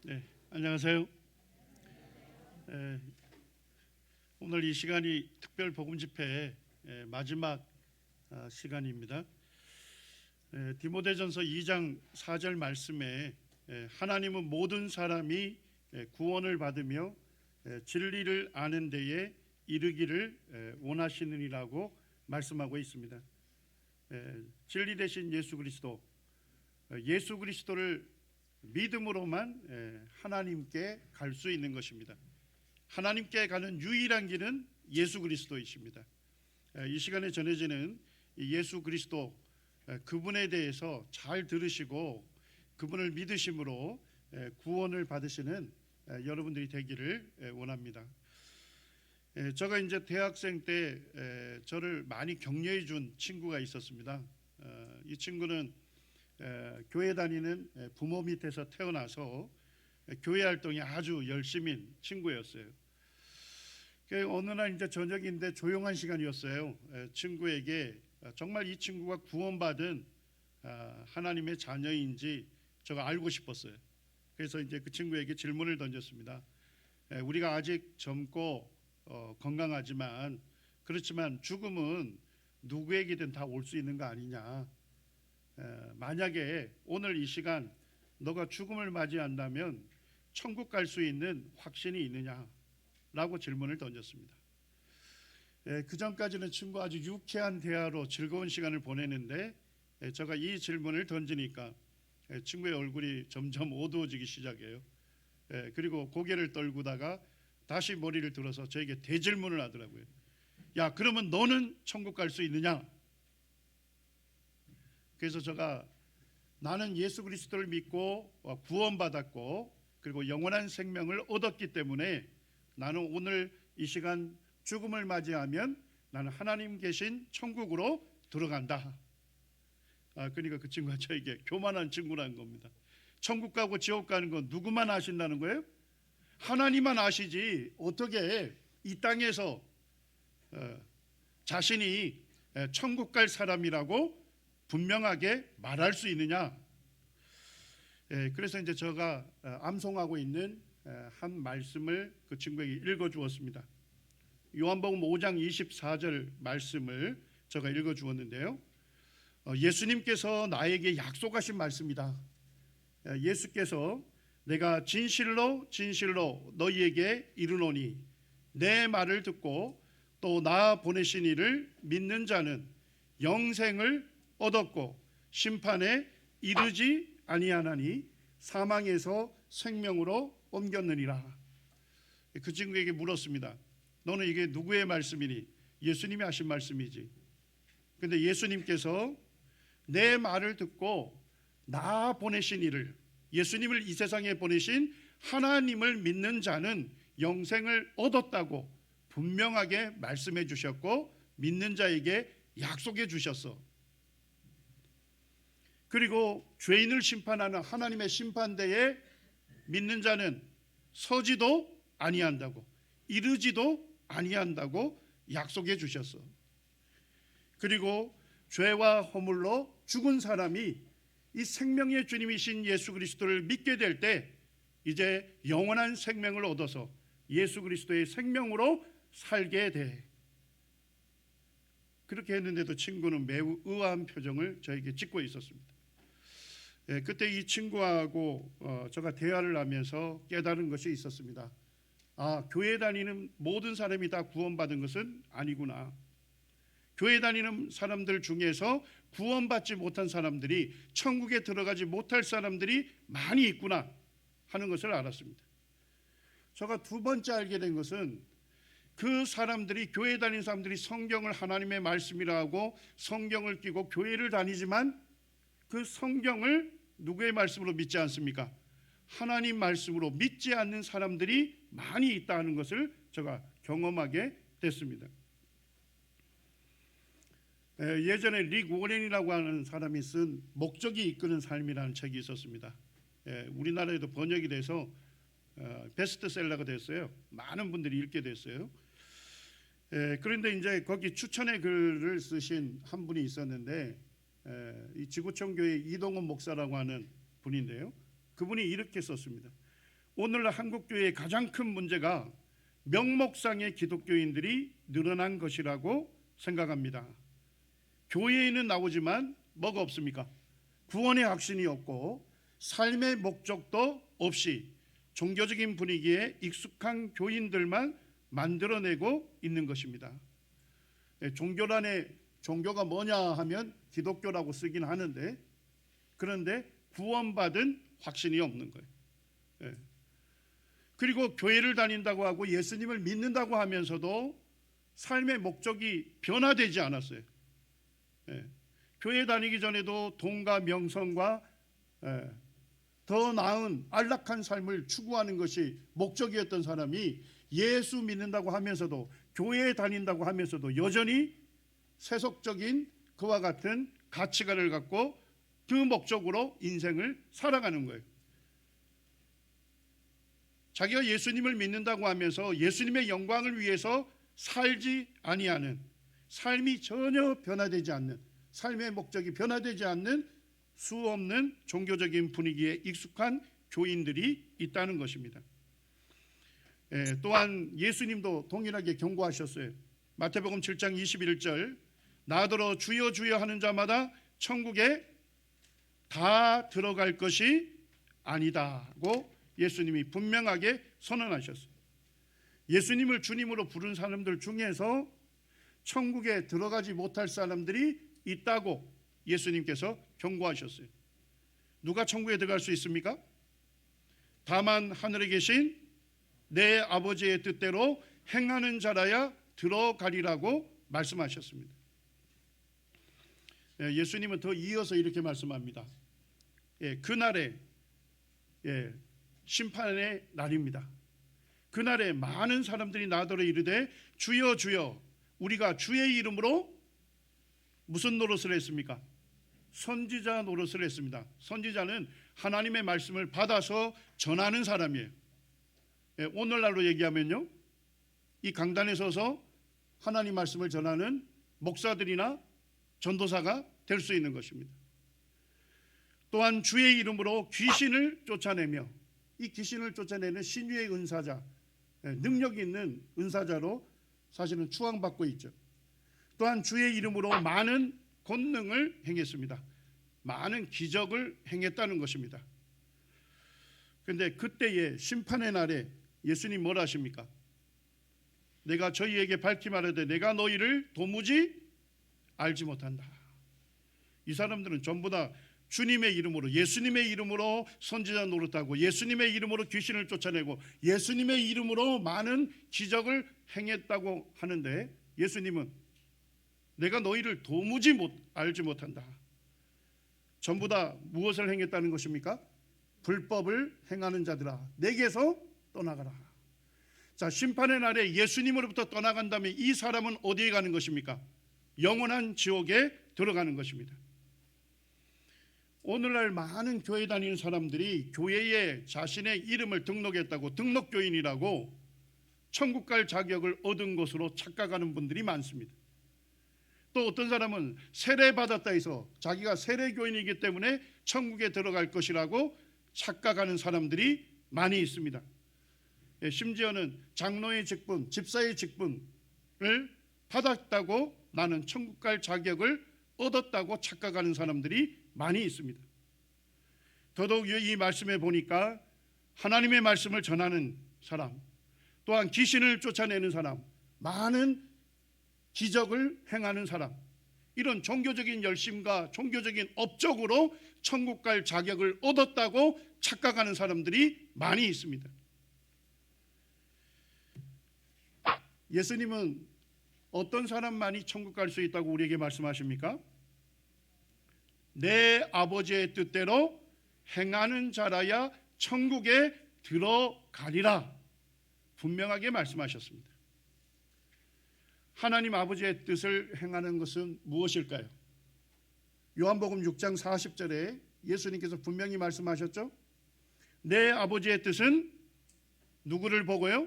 네, 안녕하세요. 에, 오늘 이 시간이 특별 복음 집회의 마지막 시간입니다. 디모데전서 2장 4절 말씀에 하나님은 모든 사람이 구원을 받으며 진리를 아는 데에 이르기를 원하시느니라고 말씀하고 있습니다. 진리 대신 예수 그리스도, 예수 그리스도를 믿음으로만 하나님께 갈 수 있는 것입니다. 하나님께 가는 유일한 길은 예수 그리스도이십니다. 이 시간에 전해지는 예수 그리스도, 그분에 대해서 잘 들으시고 그분을 믿으심으로 구원을 받으시는 여러분들이 되기를 원합니다. 제가 이제 대학생 때 저를 많이 격려해 준 친구가 있었습니다. 이 친구는 교회 다니는 부모 밑에서 태어나서 교회 활동이 아주 열심인 친구였어요. 어느 날 이제 저녁인데 조용한 시간이었어요. 친구에게 정말 이 친구가 구원받은 하나님의 자녀인지 제가 알고 싶었어요. 그래서 이제 그 친구에게 질문을 던졌습니다. 우리가 아직 젊고 건강하지만 그렇지만 죽음은 누구에게든 다 올 수 있는 거 아니냐. 만약에 오늘 이 시간 너가 죽음을 맞이한다면 천국 갈 수 있는 확신이 있느냐라고 질문을 던졌습니다. 그 전까지는 친구와 아주 유쾌한 대화로 즐거운 시간을 보내는데 제가 이 질문을 던지니까 친구의 얼굴이 점점 어두워지기 시작해요. 그리고 고개를 떨구다가 다시 머리를 들어서 저에게 대질문을 하더라고요. 야, 그러면 너는 천국 갈 수 있느냐? 그래서 제가 나는 예수 그리스도를 믿고 구원받았고 그리고 영원한 생명을 얻었기 때문에 나는 오늘 이 시간 죽음을 맞이하면 나는 하나님 계신 천국으로 들어간다. 그러니까 그 친구가 저에게 교만한 친구라는 겁니다. 천국 가고 지옥 가는 건 누구만 아신다는 거예요? 하나님만 아시지 어떻게 이 땅에서 자신이 천국 갈 사람이라고 분명하게 말할 수 있느냐? 그래서 이제 제가 암송하고 있는 한 말씀을 그 친구에게 읽어 주었습니다. 요한복음 5장 24절 말씀을 제가 읽어 주었는데요. 예수님께서 나에게 약속하신 말씀이다. 예수께서 내가 진실로 진실로 너희에게 이르노니 내 말을 듣고 또 나 보내신 이를 믿는 자는 영생을 얻었고 심판에 이르지 아니하나니 사망에서 생명으로 옮겼느니라. 그 친구에게 물었습니다. 너는 이게 누구의 말씀이니? 예수님이 하신 말씀이지. 근데 예수님께서 내 말을 듣고 나 보내신 이를, 예수님을 이 세상에 보내신 하나님을 믿는 자는 영생을 얻었다고 분명하게 말씀해 주셨고 믿는 자에게 약속해 주셨어. 그리고 죄인을 심판하는 하나님의 심판대에 믿는 자는 서지도 아니한다고, 이르지도 아니한다고 약속해 주셨어. 그리고 죄와 허물로 죽은 사람이 이 생명의 주님이신 예수 그리스도를 믿게 될 때 이제 영원한 생명을 얻어서 예수 그리스도의 생명으로 살게 돼. 그렇게 했는데도 친구는 매우 의아한 표정을 저에게 짓고 있었습니다. 그때 이 친구하고 제가 대화를 하면서 깨달은 것이 있었습니다. 교회 다니는 모든 사람이 다 구원받은 것은 아니구나. 교회 다니는 사람들 중에서 구원받지 못한 사람들이, 천국에 들어가지 못할 사람들이 많이 있구나 하는 것을 알았습니다. 제가 두 번째 알게 된 것은 그 사람들이, 교회 다니는 사람들이 성경을 하나님의 말씀이라 하고 성경을 끼고 교회를 다니지만 그 성경을 누구의 말씀으로 믿지 않습니까? 하나님 말씀으로 믿지 않는 사람들이 많이 있다는 것을 제가 경험하게 됐습니다. 예전에 릭 워렌이라고 하는 사람이 쓴 목적이 이끄는 삶이라는 책이 있었습니다. 우리나라에도 번역이 돼서 베스트셀러가 됐어요. 많은 분들이 읽게 됐어요. 그런데 이제 거기 추천의 글을 쓰신 한 분이 있었는데 이 지구촌 교회 이동원 목사라고 하는 분인데요. 그분이 이렇게 썼습니다. 오늘날 한국교회의 가장 큰 문제가 명목상의 기독교인들이 늘어난 것이라고 생각합니다. 교회에는 나오지만 뭐가 없습니까? 구원의 확신이 없고 삶의 목적도 없이 종교적인 분위기에 익숙한 교인들만 만들어내고 있는 것입니다. 종교란에 종교가 뭐냐 하면 기독교라고 쓰긴 하는데, 그런데 구원받은 확신이 없는 거예요. 그리고 교회를 다닌다고 하고 예수님을 믿는다고 하면서도 삶의 목적이 변화되지 않았어요. 교회 다니기 전에도 돈과 명성과 더 나은 안락한 삶을 추구하는 것이 목적이었던 사람이 예수 믿는다고 하면서도 교회에 다닌다고 하면서도 여전히 세속적인 그와 같은 가치관을 갖고 그 목적으로 인생을 살아가는 거예요. 자기가 예수님을 믿는다고 하면서 예수님의 영광을 위해서 살지 아니하는, 삶이 전혀 변화되지 않는, 삶의 목적이 변화되지 않는 수없는 종교적인 분위기에 익숙한 교인들이 있다는 것입니다. 또한 예수님도 동일하게 경고하셨어요. 마태복음 7장 21절, 나더러 주여 주여 하는 자마다 천국에 다 들어갈 것이 아니다고 예수님이 분명하게 선언하셨어요. 예수님을 주님으로 부른 사람들 중에서 천국에 들어가지 못할 사람들이 있다고 예수님께서 경고하셨어요. 누가 천국에 들어갈 수 있습니까? 다만 하늘에 계신 내 아버지의 뜻대로 행하는 자라야 들어가리라고 말씀하셨습니다. 예수님은 더 이어서 이렇게 말씀합니다. 그날에 심판의 날입니다. 그날에 많은 사람들이 나더러 이르되 주여 주여 우리가 주의 이름으로 무슨 노릇을 했습니까? 선지자 노릇을 했습니다. 선지자는 하나님의 말씀을 받아서 전하는 사람이에요. 오늘날로 얘기하면요, 이 강단에 서서 하나님 말씀을 전하는 목사들이나 전도사가 될 수 있는 것입니다. 또한 주의 이름으로 귀신을 쫓아내며, 이 귀신을 쫓아내는 신유의 은사자, 능력이 있는 은사자로 사실은 추앙받고 있죠. 또한 주의 이름으로 많은 권능을 행했습니다. 많은 기적을 행했다는 것입니다. 그런데 그때의 심판의 날에 예수님 뭐라 하십니까? 내가 저희에게 밝히 말하되 내가 너희를 도무지 알지 못한다. 이 사람들은 전부 다 주님의 이름으로, 예수님의 이름으로 선지자 노릇하고 예수님의 이름으로 귀신을 쫓아내고 예수님의 이름으로 많은 기적을 행했다고 하는데, 예수님은 내가 너희를 도무지 알지 못한다. 전부 다 무엇을 행했다는 것입니까? 불법을 행하는 자들아, 내게서 떠나가라. 자, 심판의 날에 예수님으로부터 떠나간다면 이 사람은 어디에 가는 것입니까? 영원한 지옥에 들어가는 것입니다. 오늘날 많은 교회 다니는 사람들이 교회에 자신의 이름을 등록했다고, 등록교인이라고 천국 갈 자격을 얻은 것으로 착각하는 분들이 많습니다. 또 어떤 사람은 세례받았다 해서 자기가 세례교인이기 때문에 천국에 들어갈 것이라고 착각하는 사람들이 많이 있습니다. 심지어는 장로의 직분, 집사의 직분을 받았다고 나는 천국 갈 자격을 얻었다고 착각하는 사람들이 많이 있습니다. 더더욱 이 말씀에 보니까 하나님의 말씀을 전하는 사람, 또한 귀신을 쫓아내는 사람, 많은 기적을 행하는 사람, 이런 종교적인 열심과 종교적인 업적으로 천국 갈 자격을 얻었다고 착각하는 사람들이 많이 있습니다. 예수님은 어떤 사람만이 천국 갈 수 있다고 우리에게 말씀하십니까? 내 아버지의 뜻대로 행하는 자라야 천국에 들어가리라 분명하게 말씀하셨습니다. 하나님 아버지의 뜻을 행하는 것은 무엇일까요? 요한복음 6장 40절에 예수님께서 분명히 말씀하셨죠. 내 아버지의 뜻은 누구를 보고요?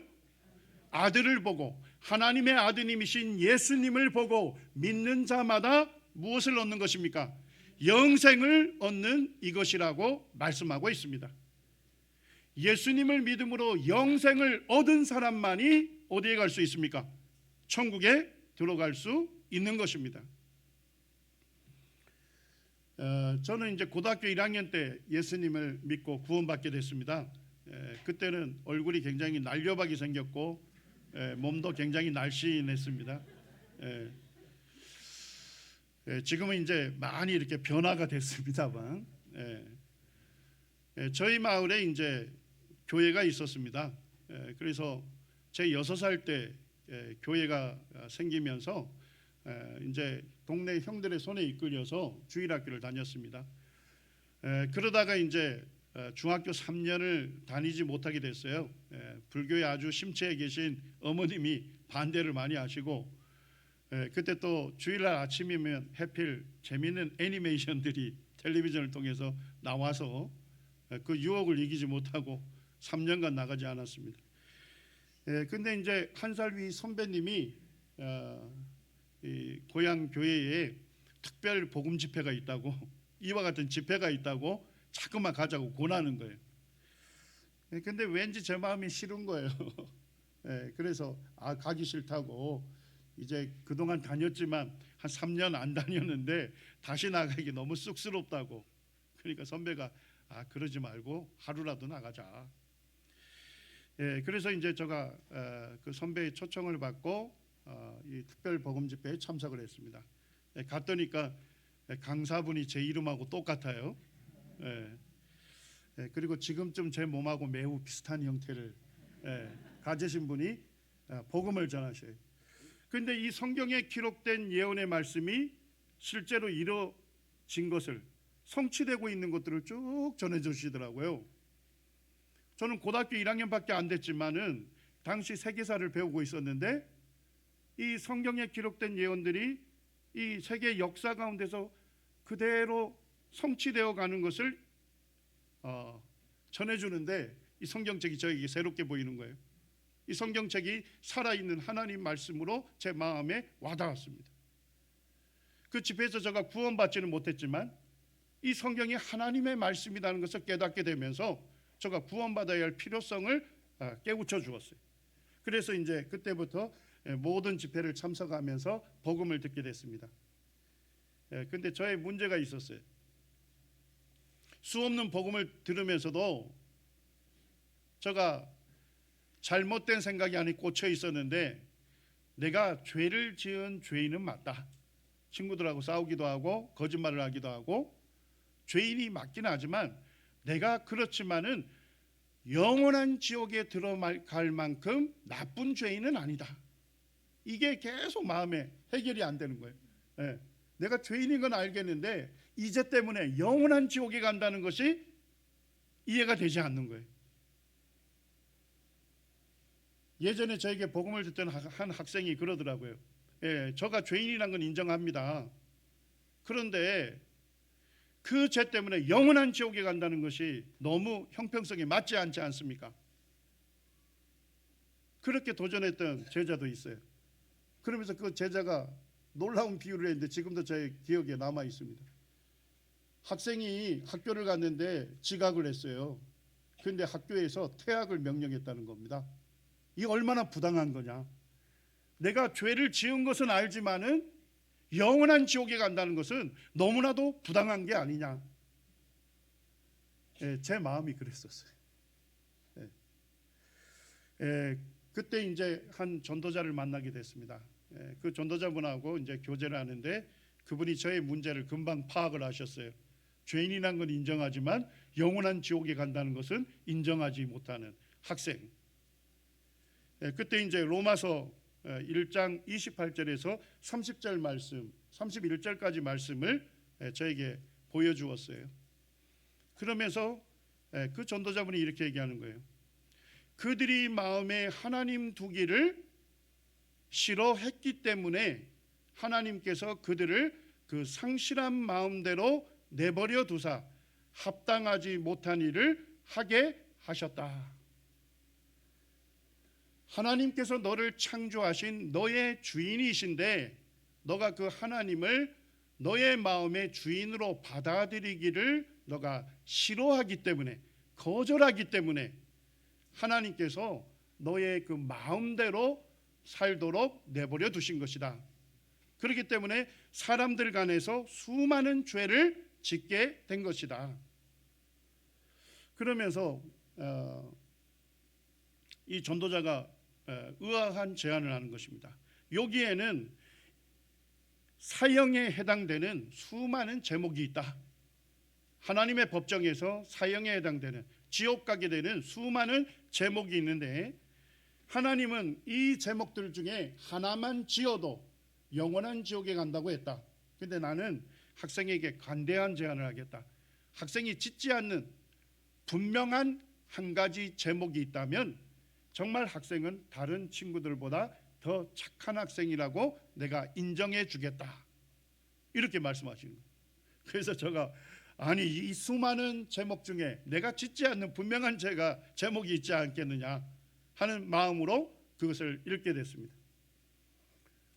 아들을 보고, 하나님의 아드님이신 예수님을 보고 믿는 자마다 무엇을 얻는 것입니까? 영생을 얻는 이것이라고 말씀하고 있습니다. 예수님을 믿음으로 영생을 얻은 사람만이 어디에 갈 수 있습니까? 천국에 들어갈 수 있는 것입니다. 저는 이제 고등학교 1학년 때 예수님을 믿고 구원받게 됐습니다. 그때는 얼굴이 굉장히 날렵하게 생겼고 몸도 굉장히 날씬했습니다. 지금은 이제 많이 이렇게 변화가 됐습니다만, 저희 마을에 이제 교회가 있었습니다. 그래서 제 6살 때 교회가 생기면서 이제 동네 형들의 손에 이끌려서 주일학교를 다녔습니다. 그러다가 이제 중학교 3년을 다니지 못하게 됐어요. 불교에 아주 심취해 계신 어머님이 반대를 많이 하시고, 그때 또 주일날 아침이면 하필 재미있는 애니메이션들이 텔레비전을 통해서 나와서 그 유혹을 이기지 못하고 3년간 나가지 않았습니다. 근데 이제 한 살 위 선배님이 이 고향 교회에 특별 복음 집회가 있다고, 이와 같은 집회가 있다고 자꾸만 가자고 권하는 거예요. 근데 왠지 제 마음이 싫은 거예요. 그래서 가기 싫다고, 이제 그동안 다녔지만 한 3년 안 다녔는데 다시 나가기 너무 쑥스럽다고. 그러니까 선배가 그러지 말고 하루라도 나가자. 그래서 이제 제가 그 선배의 초청을 받고 이 특별 복음 집회에 참석을 했습니다. 갔더니까 강사분이 제 이름하고 똑같아요. 그리고 지금쯤 제 몸하고 매우 비슷한 형태를 가지신 분이 복음을 전하셔요. 그런데 이 성경에 기록된 예언의 말씀이 실제로 이루어진 것을, 성취되고 있는 것들을 쭉 전해주시더라고요. 저는 고등학교 1학년밖에 안 됐지만은 당시 세계사를 배우고 있었는데, 이 성경에 기록된 예언들이 이 세계 역사 가운데서 그대로 성취되어 가는 것을 전해주는데, 이 성경책이 저에게 새롭게 보이는 거예요. 이 성경책이 살아있는 하나님 말씀으로 제 마음에 와닿았습니다. 그 집회에서 제가 구원받지는 못했지만 이 성경이 하나님의 말씀이라는 것을 깨닫게 되면서 제가 구원받아야 할 필요성을 깨우쳐 주었어요. 그래서 이제 그때부터 모든 집회를 참석하면서 복음을 듣게 됐습니다. 근데 저의 문제가 있었어요. 수없는 복음을 들으면서도 제가 잘못된 생각이 안에 꽂혀 있었는데, 내가 죄를 지은 죄인은 맞다. 친구들하고 싸우기도 하고 거짓말을 하기도 하고 죄인이 맞긴 하지만 내가 그렇지만은 영원한 지옥에 들어갈 만큼 나쁜 죄인은 아니다. 이게 계속 마음에 해결이 안 되는 거예요. 내가 죄인인 건 알겠는데 이 죄 때문에 영원한 지옥에 간다는 것이 이해가 되지 않는 거예요. 예전에 저에게 복음을 듣던 한 학생이 그러더라고요. 저가 죄인이란 건 인정합니다. 그런데 그 죄 때문에 영원한 지옥에 간다는 것이 너무 형평성에 맞지 않지 않습니까? 그렇게 도전했던 제자도 있어요. 그러면서 그 제자가 놀라운 비유를 했는데 지금도 제 기억에 남아 있습니다. 학생이 학교를 갔는데 지각을 했어요. 그런데 학교에서 퇴학을 명령했다는 겁니다. 이게 얼마나 부당한 거냐. 내가 죄를 지은 것은 알지만은 영원한 지옥에 간다는 것은 너무나도 부당한 게 아니냐. 제 마음이 그랬었어요. 그때 이제 한 전도자를 만나게 됐습니다. 그 전도자분하고 이제 교제를 하는데 그분이 저의 문제를 금방 파악을 하셨어요. 죄인이란 건 인정하지만 영원한 지옥에 간다는 것은 인정하지 못하는 학생. 그때 이제 로마서 1장 28절에서 30절 말씀, 31절까지 말씀을 저에게 보여주었어요. 그러면서 그 전도자분이 이렇게 얘기하는 거예요. 그들이 마음에 하나님 두기를 싫어했기 때문에 하나님께서 그들을 그 상실한 마음대로 내버려 두사 합당하지 못한 일을 하게 하셨다. 하나님께서 너를 창조하신 너의 주인이신데 너가 그 하나님을 너의 마음의 주인으로 받아들이기를 너가 싫어하기 때문에, 거절하기 때문에 하나님께서 너의 그 마음대로 살도록 내버려 두신 것이다. 그렇기 때문에 사람들 간에서 수많은 죄를 짓게 된 것이다. 그러면서 이 전도자가 의아한 제안을 하는 것입니다. 여기에는 사형에 해당되는 수많은 제목이 있다. 하나님의 법정에서 사형에 해당되는, 지옥 가게 되는 수많은 제목이 있는데 하나님은 이 제목들 중에 하나만 지어도 영원한 지옥에 간다고 했다. 근데 나는 학생에게 관대한 제안을 하겠다. 학생이 짓지 않는 분명한 한 가지 제목이 있다면 정말 학생은 다른 친구들보다 더 착한 학생이라고 내가 인정해 주겠다. 이렇게 말씀하시는 거예요. 그래서 제가 아니 이 수많은 제목 중에 내가 짓지 않는 분명한 제목이 있지 않겠느냐 하는 마음으로 그것을 읽게 됐습니다.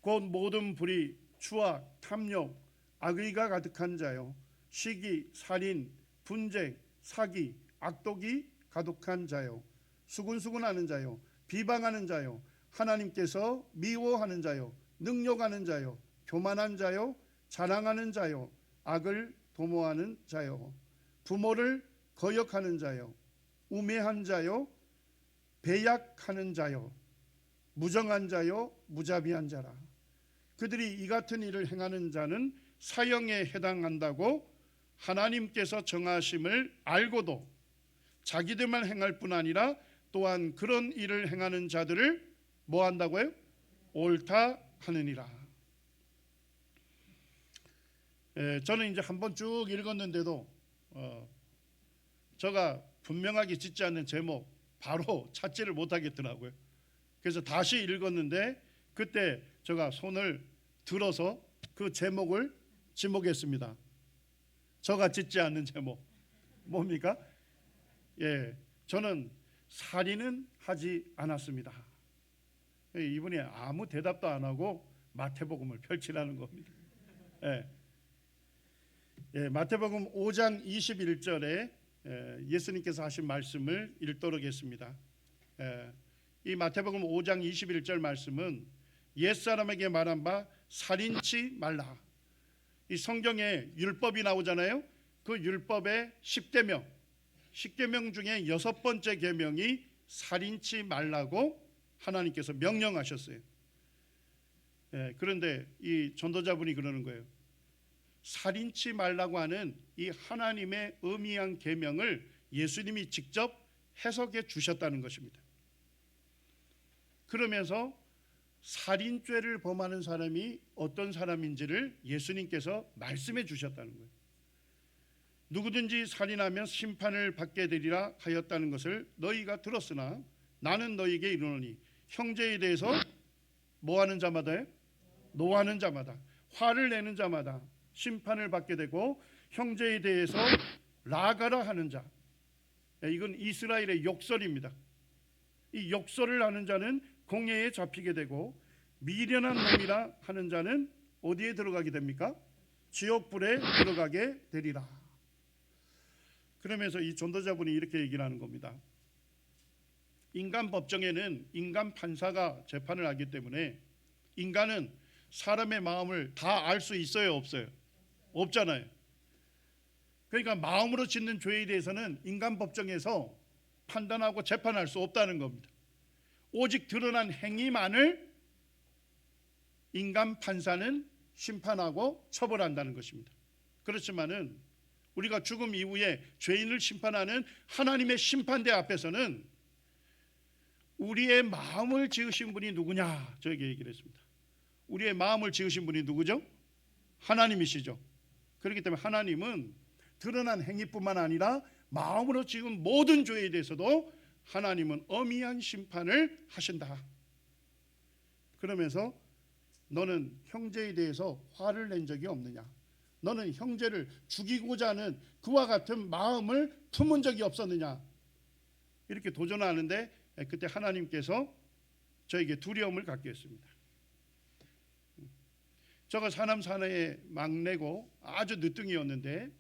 곧 모든 불의, 추악, 탐욕, 악의가 가득한 자요, 시기, 살인, 분쟁, 사기, 악독이 가득한 자요, 수군수군하는 자요, 비방하는 자요, 하나님께서 미워하는 자요, 능욕하는 자요, 교만한 자요, 자랑하는 자요, 악을 도모하는 자요, 부모를 거역하는 자요, 우매한 자요, 배약하는 자요, 무정한 자요, 무자비한 자라. 그들이 이 같은 일을 행하는 자는 사형에 해당한다고 하나님께서 정하심을 알고도 자기들만 행할 뿐 아니라 또한 그런 일을 행하는 자들을 뭐 한다고요? 옳다 하느니라. 저는 이제 한번 쭉 읽었는데도 제가 분명하게 짓지 않는 제목 바로 찾지를 못하겠더라고요. 그래서 다시 읽었는데 그때 제가 손을 들어서 그 제목을 지목했습니다. 제가 짓지 않는 제목 뭡니까? 저는 살인은 하지 않았습니다. 이분이 아무 대답도 안 하고 마태복음을 펼치라는 겁니다. 마태복음 5장 21절에 예수님께서 하신 말씀을 읽도록 했습니다. 이 마태복음 5장 21절 말씀은 옛사람에게 말한 바 살인치 말라. 이 성경에 율법이 나오잖아요. 그 율법의 10계명 중에 6번째 계명이 살인치 말라고 하나님께서 명령하셨어요. 그런데 이 전도자분이 그러는 거예요. 살인치 말라고 하는 이 하나님의 의미한 계명을 예수님이 직접 해석해 주셨다는 것입니다. 그러면서 살인죄를 범하는 사람이 어떤 사람인지를 예수님께서 말씀해 주셨다는 거예요. 누구든지 살인하면 심판을 받게 되리라 하였다는 것을 너희가 들었으나 나는 너희에게 이르노니 형제에 대해서 뭐하는 자마다요? 노하는 자마다, 화를 내는 자마다 심판을 받게 되고 형제에 대해서 라가라 하는 자, 이건 이스라엘의 욕설입니다. 이 욕설을 하는 자는 공회에 잡히게 되고 미련한 놈이라 하는 자는 어디에 들어가게 됩니까? 지옥불에 들어가게 되리라. 그러면서 이 전도자분이 이렇게 얘기를 하는 겁니다. 인간 법정에는 인간 판사가 재판을 하기 때문에 인간은 사람의 마음을 다 알 수 있어요, 없어요? 없잖아요. 그러니까 마음으로 짓는 죄에 대해서는 인간 법정에서 판단하고 재판할 수 없다는 겁니다. 오직 드러난 행위만을 인간 판사는 심판하고 처벌한다는 것입니다. 그렇지만은 우리가 죽음 이후에 죄인을 심판하는 하나님의 심판대 앞에서는 우리의 마음을 지으신 분이 누구냐 저에게 얘기를 했습니다. 우리의 마음을 지으신 분이 누구죠? 하나님이시죠. 그렇기 때문에 하나님은 드러난 행위뿐만 아니라 마음으로 지은 모든 죄에 대해서도 하나님은 엄미한 심판을 하신다. 그러면서 너는 형제에 대해서 화를 낸 적이 없느냐? 너는 형제를 죽이고자 하는 그와 같은 마음을 품은 적이 없었느냐? 이렇게 도전하는데 그때 하나님께서 저에게 두려움을 갖게 했습니다. 제가 사남 사내의 막내고 아주 늦둥이였는데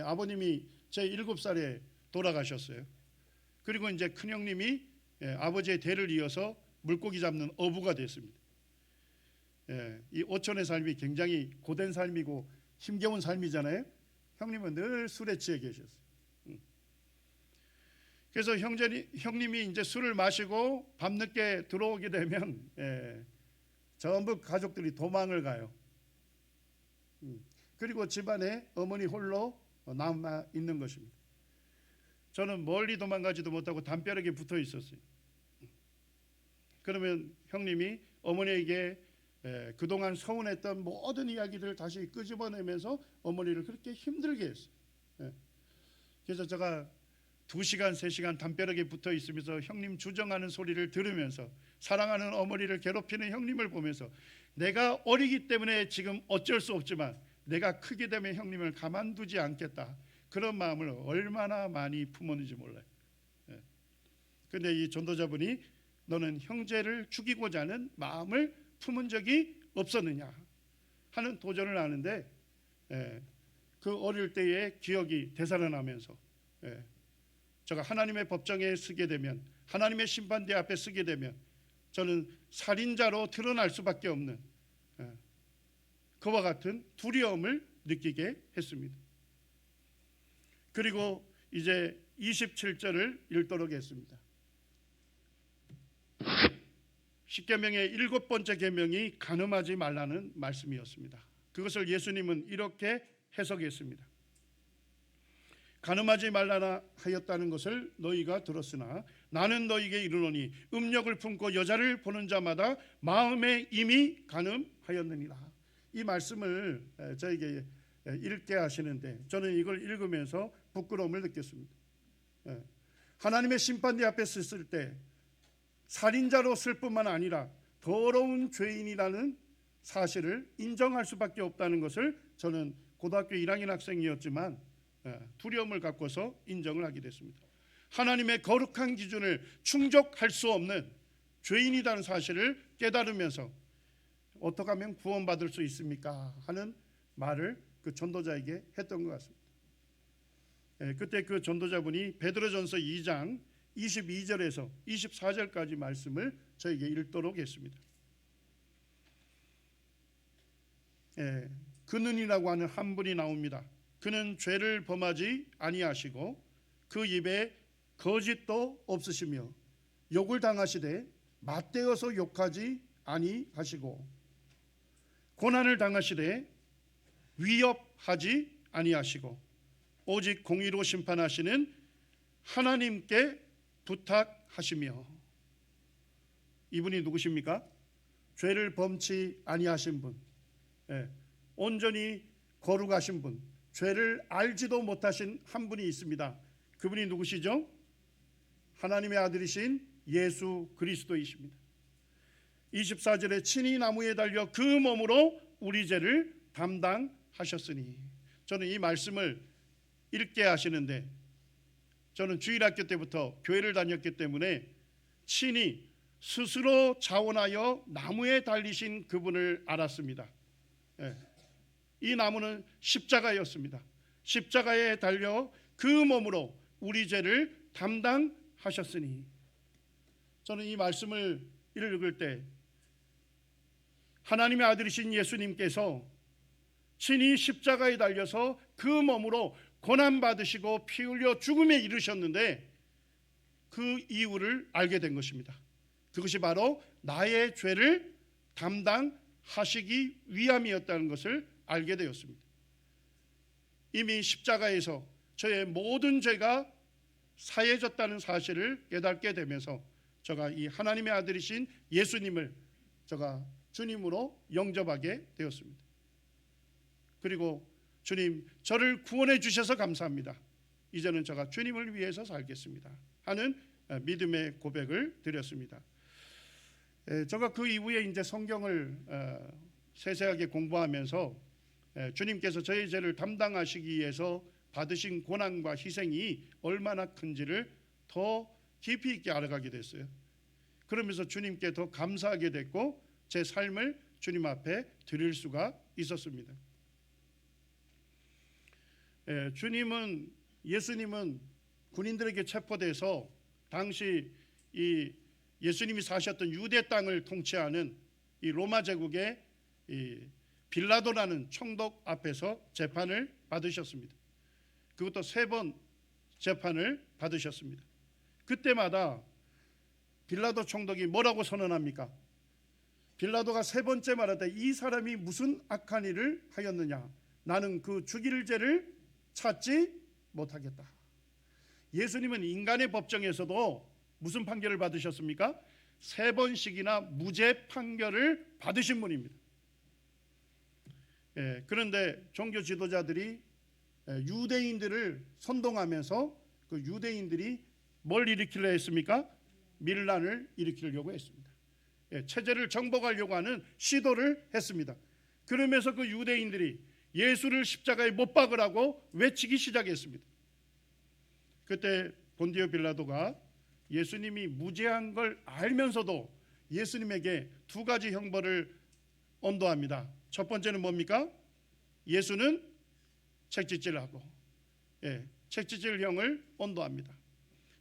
아버님이 제 7살에 돌아가셨어요. 그리고 이제 큰 형님이 아버지의 대를 이어서 물고기 잡는 어부가 됐습니다. 이 오촌의 삶이 굉장히 고된 삶이고 힘겨운 삶이잖아요. 형님은 늘 술에 취해 계셨어요. 그래서 형님이 이제 술을 마시고 밤늦게 들어오게 되면 전부 가족들이 도망을 가요. 그리고 집안에 어머니 홀로 남아 있는 것입니다. 저는 멀리 도망가지도 못하고 담벼락에 붙어 있었어요. 그러면 형님이 어머니에게 그동안 서운했던 모든 이야기들을 다시 끄집어내면서 어머니를 그렇게 힘들게 했어요. 그래서 제가 2시간, 3시간 담벼락에 붙어 있으면서 형님 주정하는 소리를 들으면서 사랑하는 어머니를 괴롭히는 형님을 보면서 내가 어리기 때문에 지금 어쩔 수 없지만 내가 크게 되면 형님을 가만두지 않겠다, 그런 마음을 얼마나 많이 품었는지 몰라요. 그런데 이 전도자분이 너는 형제를 죽이고자 하는 마음을 품은 적이 없었느냐 하는 도전을 하는데 그 어릴 때의 기억이 되살아나면서 제가 하나님의 법정에 서게 되면, 하나님의 심판대 앞에 서게 되면 저는 살인자로 드러날 수밖에 없는 그와 같은 두려움을 느끼게 했습니다. 그리고 이제 27절을 읽도록 했습니다. 10계명의 7번째 계명이 간음하지 말라는 말씀이었습니다. 그것을 예수님은 이렇게 해석했습니다. 간음하지 말라 하였다는 것을 너희가 들었으나 나는 너희에게 이르노니 음욕을 품고 여자를 보는 자마다 마음에 이미 간음하였느니라. 이 말씀을 저에게 읽게 하시는데 저는 이걸 읽으면서 부끄러움을 느꼈습니다. 하나님의 심판대 앞에 섰을 때 살인자로 쓸 뿐만 아니라 더러운 죄인이라는 사실을 인정할 수밖에 없다는 것을 저는 고등학교 1학년 학생이었지만 두려움을 갖고서 인정을 하게 됐습니다. 하나님의 거룩한 기준을 충족할 수 없는 죄인이라는 사실을 깨달으면서 어떻게 하면 구원받을 수 있습니까? 하는 말을 그 전도자에게 했던 것 같습니다. 그때 그 전도자분이 베드로전서 2장 22절에서 24절까지 말씀을 저에게 읽도록 했습니다. 그는이라고 하는 한 분이 나옵니다. 그는 죄를 범하지 아니하시고 그 입에 거짓도 없으시며 욕을 당하시되 맞대어서 욕하지 아니하시고 고난을 당하시되 위협하지 아니하시고 오직 공의로 심판하시는 하나님께 부탁하시며. 이분이 누구십니까? 죄를 범치 아니하신 분, 온전히 거룩하신 분, 죄를 알지도 못하신 한 분이 있습니다. 그분이 누구시죠? 하나님의 아들이신 예수 그리스도이십니다. 24절에 친히 나무에 달려 그 몸으로 우리 죄를 담당하셨으니. 저는 이 말씀을 읽게 하시는데 저는 주일학교 때부터 교회를 다녔기 때문에 친히 스스로 자원하여 나무에 달리신 그분을 알았습니다. 이 나무는 십자가였습니다. 십자가에 달려 그 몸으로 우리 죄를 담당하셨으니. 저는 이 말씀을 읽을 때 하나님의 아들이신 예수님께서 친히 십자가에 달려서 그 몸으로 고난받으시고 피 흘려 죽음에 이르셨는데 그 이유를 알게 된 것입니다. 그것이 바로 나의 죄를 담당하시기 위함이었다는 것을 알게 되었습니다. 이미 십자가에서 저의 모든 죄가 사해졌다는 사실을 깨닫게 되면서 제가 이 하나님의 아들이신 예수님을 제가 주님으로 영접하게 되었습니다. 그리고 주님, 저를 구원해 주셔서 감사합니다. 이제는 제가 주님을 위해서 살겠습니다 하는 믿음의 고백을 드렸습니다. 제가 그 이후에 이제 성경을 세세하게 공부하면서 주님께서 저의 죄를 담당하시기 위해서 받으신 고난과 희생이 얼마나 큰지를 더 깊이 있게 알아가게 됐어요. 그러면서 주님께 더 감사하게 됐고 제 삶을 주님 앞에 드릴 수가 있었습니다. 예수님은 군인들에게 체포돼서 당시 이 예수님이 사셨던 유대 땅을 통치하는 이 로마 제국의 이 빌라도라는 총독 앞에서 재판을 받으셨습니다. 그것도 3번 재판을 받으셨습니다. 그때마다 빌라도 총독이 뭐라고 선언합니까? 빌라도가 3번째 말할 때 이 사람이 무슨 악한 일을 하였느냐, 나는 그 죽일 죄를 찾지 못하겠다. 예수님은 인간의 법정에서도 무슨 판결을 받으셨습니까? 3번씩이나 무죄 판결을 받으신 분입니다. 그런데 종교 지도자들이 유대인들을 선동하면서 그 유대인들이 뭘 일으키려 했습니까? 밀란을 일으키려고 했습니다. 체제를 정복하려고 하는 시도를 했습니다. 그러면서 그 유대인들이 예수를 십자가에 못 박으라고 외치기 시작했습니다. 그때 본디오 빌라도가 예수님이 무죄한 걸 알면서도 예수님에게 2가지 형벌을 언도합니다. 첫 번째는 뭡니까? 예수는 책짓질하고, 책짓질형을 언도합니다.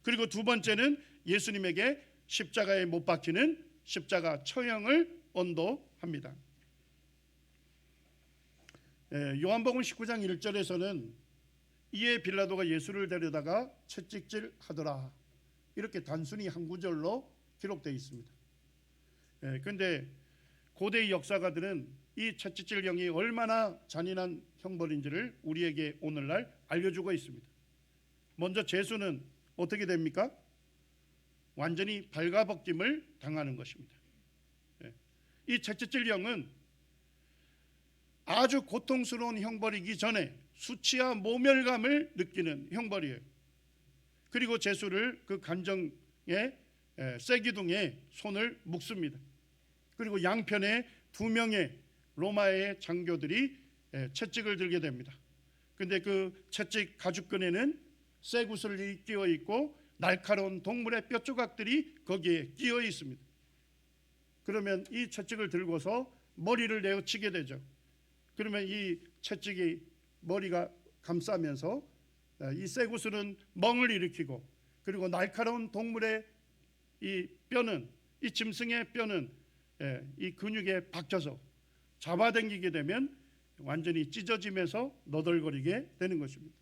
그리고 2번째는 예수님에게 십자가에 못 박히는 십자가 처형을 언도합니다. 요한복음 19장 1절에서는 이에 빌라도가 예수를 데려다가 채찍질하더라, 이렇게 단순히 한 구절로 기록되어 있습니다. 그런데 고대의 역사가들은 이 채찍질형이 얼마나 잔인한 형벌인지를 우리에게 오늘날 알려주고 있습니다. 먼저 죄수는 어떻게 됩니까? 완전히 발가벗김을 당하는 것입니다. 이 채찍질형은 아주 고통스러운 형벌이기 전에 수치와 모멸감을 느끼는 형벌이에요. 그리고 죄수를 그 간정에 쇠기둥에 손을 묶습니다. 그리고 양편에 2명의 로마의 장교들이 채찍을 들게 됩니다. 그런데 그 채찍 가죽끈에는 쇠구슬이 끼어 있고 날카로운 동물의 뼈 조각들이 거기에 끼어 있습니다. 그러면 이 채찍을 들고서 머리를 내어치게 되죠. 그러면 이 채찍이 머리가 감싸면서 이 쇠구슬은 멍을 일으키고, 그리고 날카로운 동물의 이 뼈는, 이 짐승의 뼈는 이 근육에 박혀서 잡아당기게 되면 완전히 찢어지면서 너덜거리게 되는 것입니다.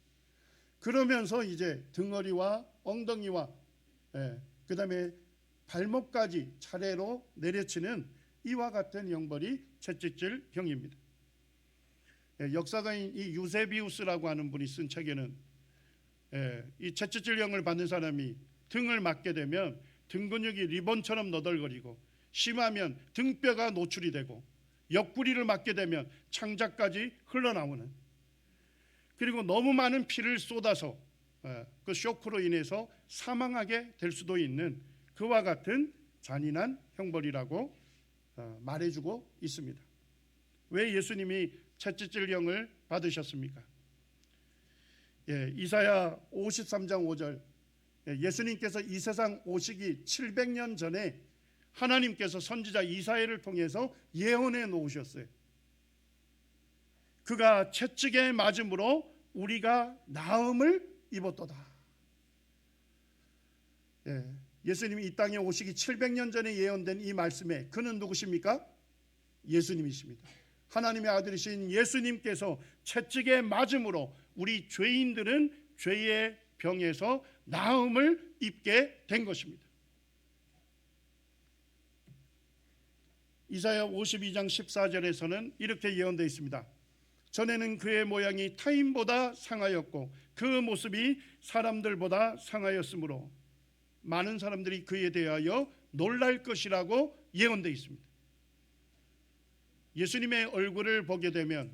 그러면서 이제 등허리와 엉덩이와 그 다음에 발목까지 차례로 내려치는 이와 같은 형벌이 채찍질형입니다. 역사가인 이 유세비우스라고 하는 분이 쓴 책에는 이 채찍질형을 받는 사람이 등을 맞게 되면 등 근육이 리본처럼 너덜거리고, 심하면 등뼈가 노출이 되고, 옆구리를 맞게 되면 창자까지 흘러나오는, 그리고 너무 많은 피를 쏟아서 그 쇼크로 인해서 사망하게 될 수도 있는 그와 같은 잔인한 형벌이라고 말해주고 있습니다. 왜 예수님이 채찍질형을 받으셨습니까? 이사야 53장 5절, 예수님께서 이 세상 오시기 700년 전에 하나님께서 선지자 이사야를 통해서 예언해 놓으셨어요. 그가 채찍에 맞음으로 우리가 나음을 입었도다. 예수님이 이 땅에 오시기 700년 전에 예언된 이 말씀에 그는 누구십니까? 예수님이십니다. 하나님의 아들이신 예수님께서 채찍에 맞음으로 우리 죄인들은 죄의 병에서 나음을 입게 된 것입니다. 이사야 52장 14절에서는 이렇게 예언되어 있습니다. 전에는 그의 모양이 타인보다 상하였고 그 모습이 사람들보다 상하였으므로 많은 사람들이 그에 대하여 놀랄 것이라고 예언되어 있습니다. 예수님의 얼굴을 보게 되면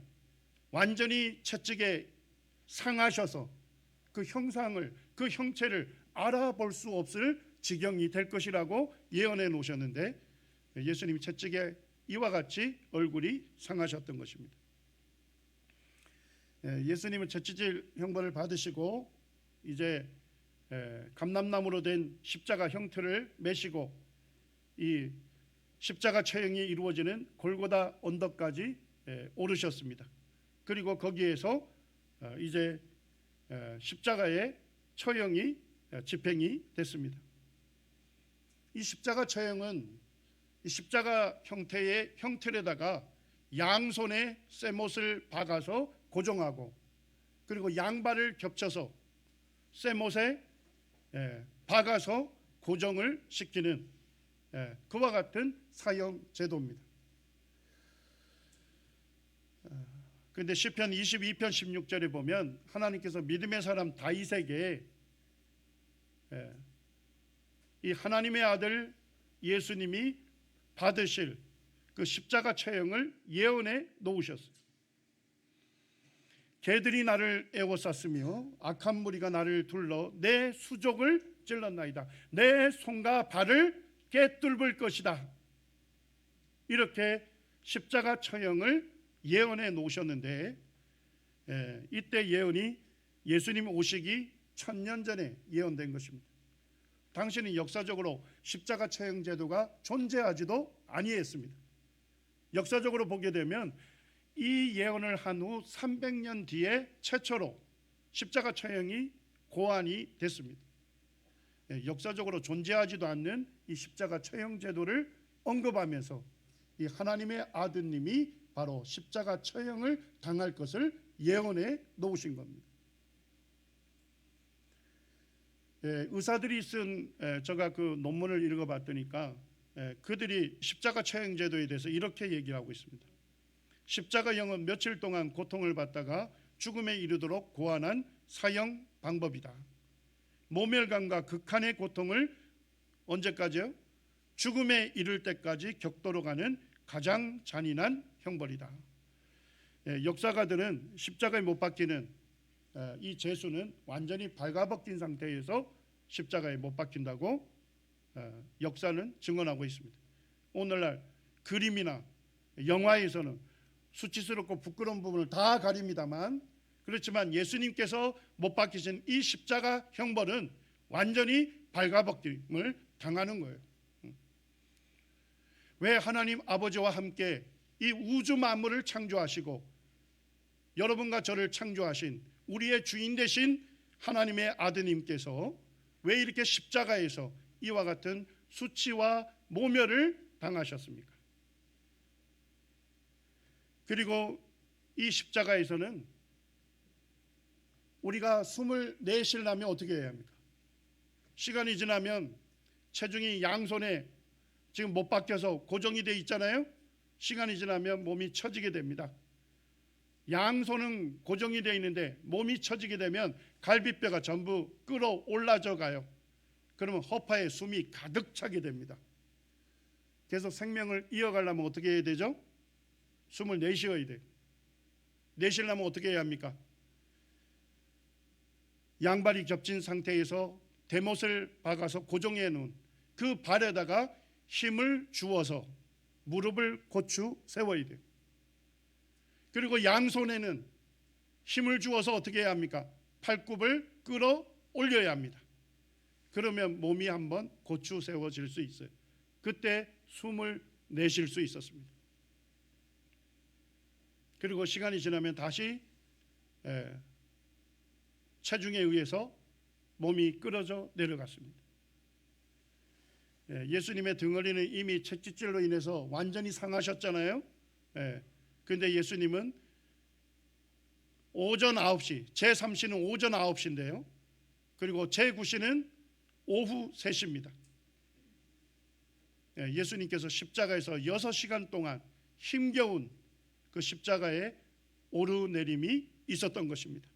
완전히 채찍에 상하셔서 그 형상을, 그 형체를 알아볼 수 없을 지경이 될 것이라고 예언해 놓으셨는데, 예수님이 채찍에 이와 같이 얼굴이 상하셨던 것입니다. 예수님은 채찍질 형벌을 받으시고 이제 감람나무로 된 십자가 형틀을 메시고 이 십자가 처형이 이루어지는 골고다 언덕까지 오르셨습니다. 그리고 거기에서 이제 십자가의 처형이 집행이 됐습니다. 이 십자가 처형은 이 십자가 형태의 형틀에다가 양손에 쇠못을 박아서 고정하고, 그리고 양발을 겹쳐서 쇠못에 박아서 고정을 시키는 그와 같은 사형 제도입니다. 그런데 시편 22편 16절에 보면 하나님께서 믿음의 사람 다윗에게 이 하나님의 아들 예수님이 받으실 그 십자가 처형을 예언해 놓으셨어요. 개들이 나를 애워쌌으며 악한 무리가 나를 둘러 내 수족을 찔렀나이다. 내 손과 발을 꿰뚫을 것이다. 이렇게 십자가 처형을 예언해 놓으셨는데, 이때 예언이 예수님 오시기 1000년 전에 예언된 것입니다. 당시는 역사적으로 십자가 처형 제도가 존재하지도 아니했습니다. 역사적으로 보게 되면 이 예언을 한 후 300년 뒤에 최초로 십자가 처형이 고안이 됐습니다. 역사적으로 존재하지도 않는 이 십자가 처형 제도를 언급하면서 이 하나님의 아드님이 바로 십자가 처형을 당할 것을 예언해 놓으신 겁니다. 의사들이 쓴 제가 그 논문을 읽어봤더니까 그들이 십자가 처형 제도에 대해서 이렇게 얘기하고 있습니다. 십자가형은 며칠 동안 고통을 받다가 죽음에 이르도록 고안한 사형 방법이다. 모멸감과 극한의 고통을 언제까지요? 죽음에 이를 때까지 격도로 가는 가장 잔인한 형벌이다. 역사가들은 십자가에 못 박히는 이 죄수는 완전히 발가벗긴 상태에서 십자가에 못 박힌다고 역사는 증언하고 있습니다. 오늘날 그림이나 영화에서는 수치스럽고 부끄러운 부분을 다 가립니다만, 그렇지만 예수님께서 못 박히신 이 십자가 형벌은 완전히 발가벗김을 당하는 거예요. 왜 하나님 아버지와 함께 이 우주 만물을 창조하시고 여러분과 저를 창조하신 우리의 주인 되신 하나님의 아드님께서 왜 이렇게 십자가에서 이와 같은 수치와 모멸을 당하셨습니까? 그리고 이 십자가에서는 우리가 숨을 내쉬려면 어떻게 해야 합니까? 시간이 지나면 체중이 양손에 지금 못 박혀서 고정이 돼 있잖아요. 시간이 지나면 몸이 처지게 됩니다. 양손은 고정이 되어 있는데 몸이 처지게 되면 갈비뼈가 전부 끌어올라져 가요. 그러면 허파에 숨이 가득 차게 됩니다. 계속 생명을 이어가려면 어떻게 해야 되죠? 숨을 내쉬어야 돼요. 내쉬려면 어떻게 해야 합니까? 양발이 겹친 상태에서 대못을 박아서 고정해 놓은 그 발에다가 힘을 주어서 무릎을 고추 세워야 돼요. 그리고 양손에는 힘을 주어서 어떻게 해야 합니까? 팔굽을 끌어 올려야 합니다. 그러면 몸이 한번 고추 세워질 수 있어요. 그때 숨을 내쉴 수 있었습니다. 그리고 시간이 지나면 다시 체중에 의해서 몸이 끌어져 내려갔습니다. 예수님의 등허리는 이미 채찍질로 인해서 완전히 상하셨잖아요. 그런데 예수님은 오전 9시, 제3시는 오전 9시인데요. 그리고 제9시는 오후 3시입니다. 예수님께서 십자가에서 6시간 동안 힘겨운 그 십자가의 오르내림이 있었던 것입니다.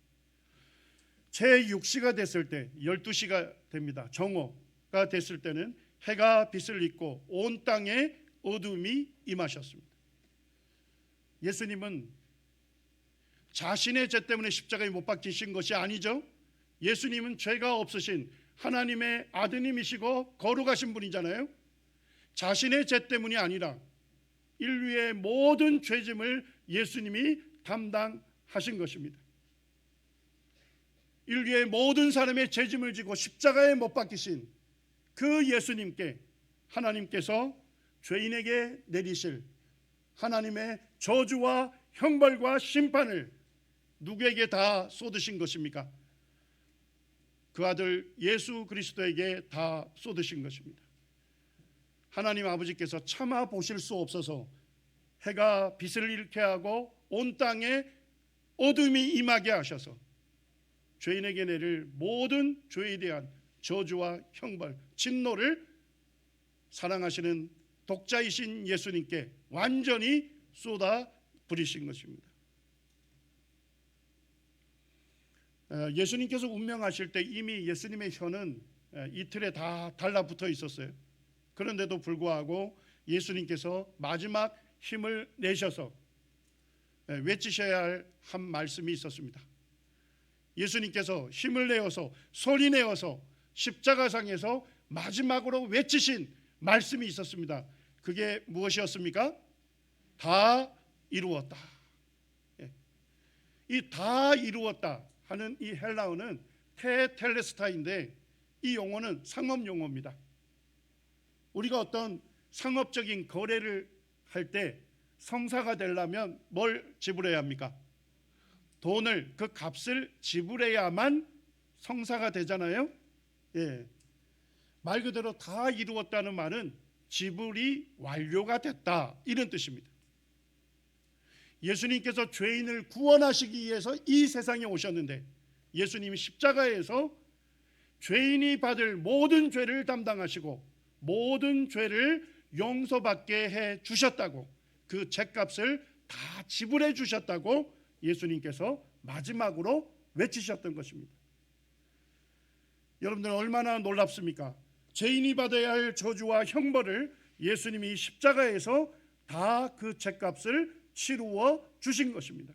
제6시가 됐을 때 12시가 됩니다. 정오가 됐을 때는 해가 빛을 잇고 온 땅에 어둠이 임하셨습니다. 예수님은 자신의 죄 때문에 십자가에 못 박히신 것이 아니죠. 예수님은 죄가 없으신 하나님의 아드님이시고 거룩하신 분이잖아요. 자신의 죄 때문이 아니라 인류의 모든 죄짐을 예수님이 담당하신 것입니다. 인류의 모든 사람의 죄짐을 지고 십자가에 못 박히신 그 예수님께 하나님께서 죄인에게 내리실 하나님의 저주와 형벌과 심판을 누구에게 다 쏟으신 것입니까? 그 아들 예수 그리스도에게 다 쏟으신 것입니다. 하나님 아버지께서 참아 보실 수 없어서 해가 빛을 잃게 하고 온 땅에 어둠이 임하게 하셔서 죄인에게 내릴 모든 죄에 대한 저주와 형벌, 진노를 사랑하시는 독자이신 예수님께 완전히 쏟아 부리신 것입니다. 예수님께서 운명하실 때 이미 예수님의 혀는 이틀에 다 달라붙어 있었어요. 그런데도 불구하고 예수님께서 마지막 힘을 내셔서 외치셔야 할 한 말씀이 있었습니다. 예수님께서 힘을 내어서 소리 내어서 십자가상에서 마지막으로 외치신 말씀이 있었습니다. 그게 무엇이었습니까? 다 이루었다. 이 다 이루었다 하는 이 헬라어는 테텔레스타인데 이 용어는 상업 용어입니다. 우리가 어떤 상업적인 거래를 할 때 성사가 되려면 뭘 지불해야 합니까? 돈을, 그 값을 지불해야만 성사가 되잖아요. 예. 말 그대로 다 이루었다는 말은 지불이 완료가 됐다, 이런 뜻입니다. 예수님께서 죄인을 구원하시기 위해서 이 세상에 오셨는데 예수님이 십자가에서 죄인이 받을 모든 죄를 담당하시고 모든 죄를 용서받게 해 주셨다고, 그 죄값을 다 지불해 주셨다고 예수님께서 마지막으로 외치셨던 것입니다. 여러분들 얼마나 놀랍습니까? 죄인이 받아야 할 저주와 형벌을 예수님이 십자가에서 다 그 죄값을 치루어 주신 것입니다.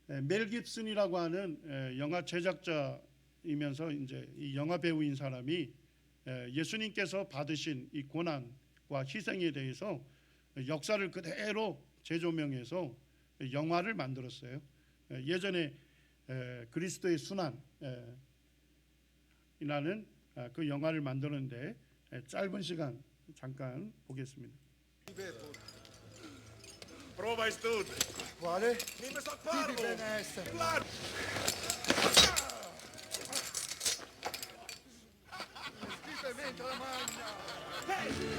멜 깁슨이라고 하는 영화 제작자이면서 이제 이 영화 배우인 사람이 예수님께서 받으신 이 고난과 희생에 대해서 역사를 그대로 재조명해서 영화를 만들었어요. 예전에 그리스도의 순환이라는 그 영화를 만드는데 짧은 시간 잠깐 보겠습니다. Prova e studia. Quale? Dimmi sto Tipi farlo. benessere. Claro. Schifamente la magna.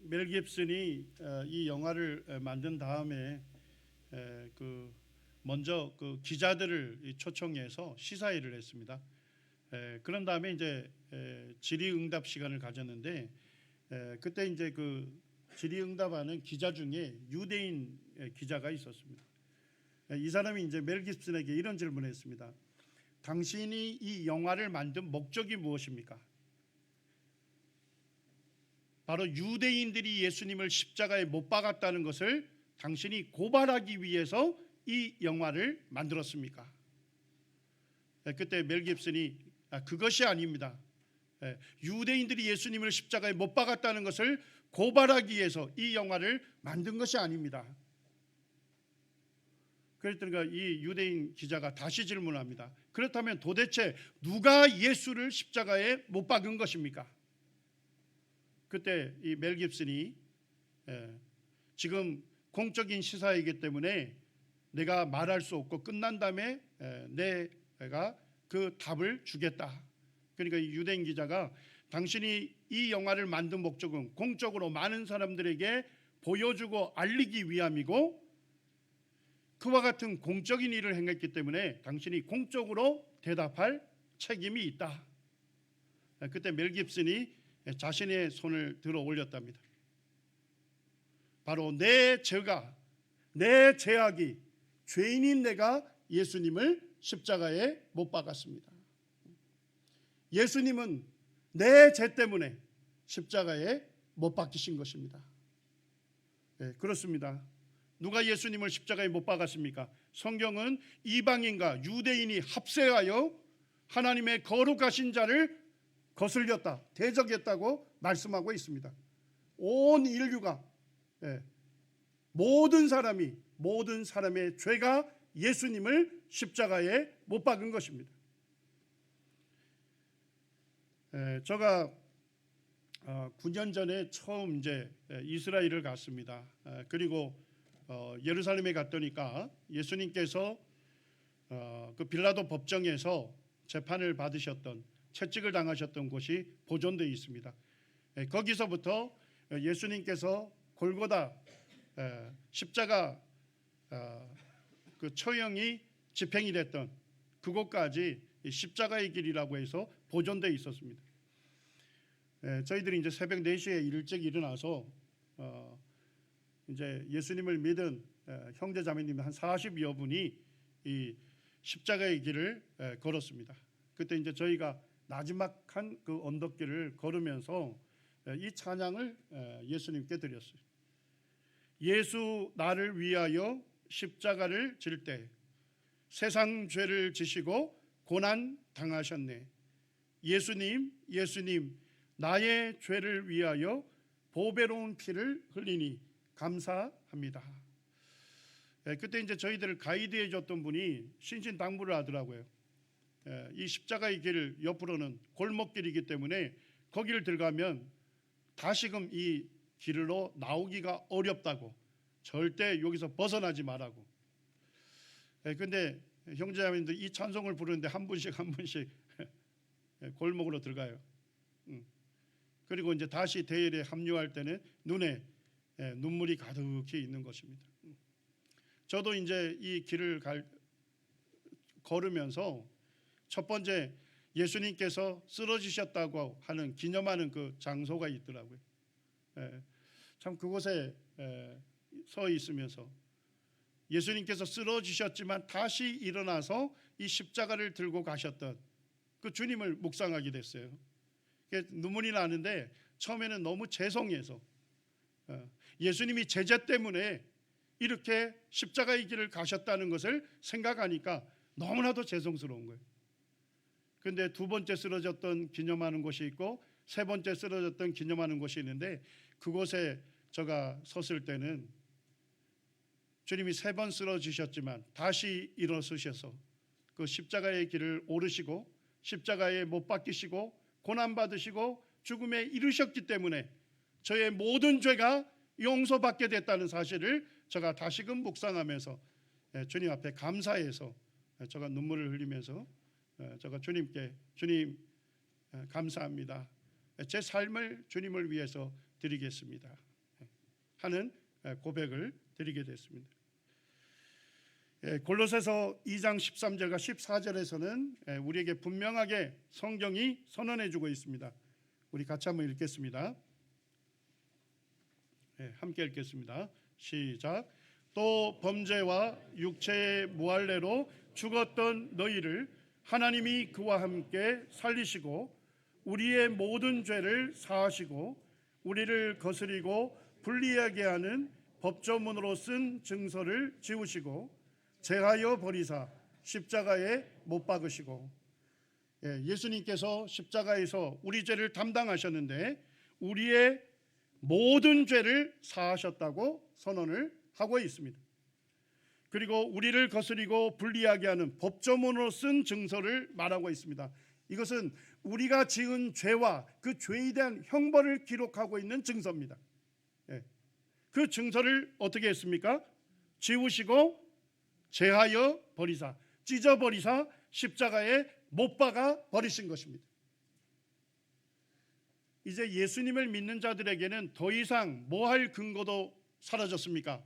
멜 깁슨이 이 영화를 만든 다음에 먼저 그 기자들을 초청해서 시사회를 했습니다. 그런 다음에 이제 질의응답 시간을 가졌는데 그때 이제 그 질의응답하는 기자 중에 유대인 기자가 있었습니다. 이 사람이 이제 멜 깁슨에게 이런 질문을 했습니다. 당신이 이 영화를 만든 목적이 무엇입니까? 바로 유대인들이 예수님을 십자가에 못 박았다는 것을 당신이 고발하기 위해서 이 영화를 만들었습니까? 그때 멜 깁슨이 그것이 아닙니다. 유대인들이 예수님을 십자가에 못 박았다는 것을 고발하기 위해서 이 영화를 만든 것이 아닙니다. 그랬더니 이 유대인 기자가 다시 질문합니다. 그렇다면 도대체 누가 예수를 십자가에 못 박은 것입니까? 그때 이 멜 깁슨이 지금 공적인 시사이기 때문에 내가 말할 수 없고 끝난 다음에 내가 그 답을 주겠다. 그러니까 이 유대인 기자가 당신이 이 영화를 만든 목적은 공적으로 많은 사람들에게 보여주고 알리기 위함이고 그와 같은 공적인 일을 행했기 때문에 당신이 공적으로 대답할 책임이 있다. 그때 멜 깁슨이 자신의 손을 들어 올렸답니다. 바로 내 죄가, 내 죄악이 죄인인 내가 예수님을 십자가에 못 박았습니다. 예수님은 내 죄 때문에 십자가에 못 박히신 것입니다. 그렇습니다. 누가 예수님을 십자가에 못 박았습니까? 성경은 이방인과 유대인이 합세하여 하나님의 거룩하신 자를 거슬렸다, 대적했다고 말씀하고 있습니다. 온 인류가 모든 사람의 죄가 예수님을 십자가에 못 박은 것입니다. 제가 9년 전에 처음 이제 이스라엘을 갔습니다. 그리고 예루살렘에 갔더니까 예수님께서 그 빌라도 법정에서 재판을 받으셨던, 채찍을 당하셨던 곳이 보존되어 있습니다. 거기서부터 예수님께서 골고다 십자가 그 처형이 집행이 됐던 그곳까지 십자가의 길이라고 해서 보존되어 있었습니다. 저희들이 이제 새벽 4시에 일찍 일어나서 이제 예수님을 믿은 형제 자매님 한 40여 분이 이 십자가의 길을 걸었습니다. 그때 이제 저희가 나지막한 그 언덕길을 걸으면서 이 찬양을 예수님께 드렸어요. 예수 나를 위하여 십자가를 질 때 세상 죄를 지시고 고난 당하셨네. 예수님, 예수님, 나의 죄를 위하여 보배로운 피를 흘리니 감사합니다. 그때 이제 저희들을 가이드해 줬던 분이 신신당부를 하더라고요. 이 십자가의 길 옆으로는 골목길이기 때문에 거기를 들어가면 다시금 이 길로 나오기가 어렵다고, 절대 여기서 벗어나지 말라고. 근데 형제자매님들 이 찬송을 부르는데 한 분씩 골목으로 들어가요. 그리고 이제 다시 대열에 합류할 때는 눈에 눈물이 가득히 있는 것입니다. 저도 이제 이 길을 걸으면서 첫 번째 예수님께서 쓰러지셨다고 하는 기념하는 그 장소가 있더라고요. 참 그곳에 서 있으면서 예수님께서 쓰러지셨지만 다시 일어나서 이 십자가를 들고 가셨던 그 주님을 묵상하게 됐어요. 눈물이 나는데 처음에는 너무 죄송해서 예수님이 제재 때문에 이렇게 십자가의 길을 가셨다는 것을 생각하니까 너무나도 죄송스러운 거예요. 그런데 두 번째 쓰러졌던 기념하는 곳이 있고 세 번째 쓰러졌던 기념하는 곳이 있는데 그곳에 제가 섰을 때는 주님이 3번 쓰러지셨지만 다시 일어서셔서 그 십자가의 길을 오르시고 십자가에 못 박히시고 고난받으시고 죽음에 이르셨기 때문에 저의 모든 죄가 용서받게 됐다는 사실을 제가 다시금 묵상하면서 주님 앞에 감사해서 제가 눈물을 흘리면서 제가 주님께 주님 감사합니다. 제 삶을 주님을 위해서 드리겠습니다. 하는 고백을 드리게 됐습니다. 골로새서 2장 13절과 14절에서는 우리에게 분명하게 성경이 선언해주고 있습니다. 우리 같이 한번 읽겠습니다. 함께 읽겠습니다. 시작. 또 범죄와 육체의 무할례로 죽었던 너희를 하나님이 그와 함께 살리시고 우리의 모든 죄를 사하시고 우리를 거스리고 불리하게 하는 법조문으로 쓴 증서를 지우시고 제하여 버리사 십자가에 못 박으시고, 예수님께서 십자가에서 우리 죄를 담당하셨는데 우리의 모든 죄를 사하셨다고 선언을 하고 있습니다. 그리고 우리를 거스리고 불리하게 하는 법조문으로 쓴 증서를 말하고 있습니다. 이것은 우리가 지은 죄와 그 죄에 대한 형벌을 기록하고 있는 증서입니다. 그 증서를 어떻게 했습니까? 지우시고 제하여 버리사, 찢어버리사 십자가에 못 박아 버리신 것입니다. 이제 예수님을 믿는 자들에게는 더 이상 뭐 할 근거도 사라졌습니까?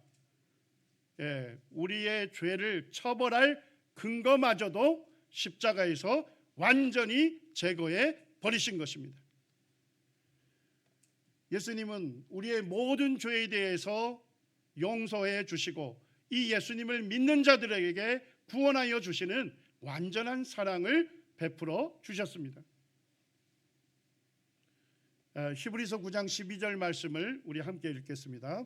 우리의 죄를 처벌할 근거마저도 십자가에서 완전히 제거해 버리신 것입니다. 예수님은 우리의 모든 죄에 대해서 용서해 주시고 이 예수님을 믿는 자들에게 구원하여 주시는 완전한 사랑을 베풀어 주셨습니다. 히브리서 9장 12절 말씀을 우리 함께 읽겠습니다.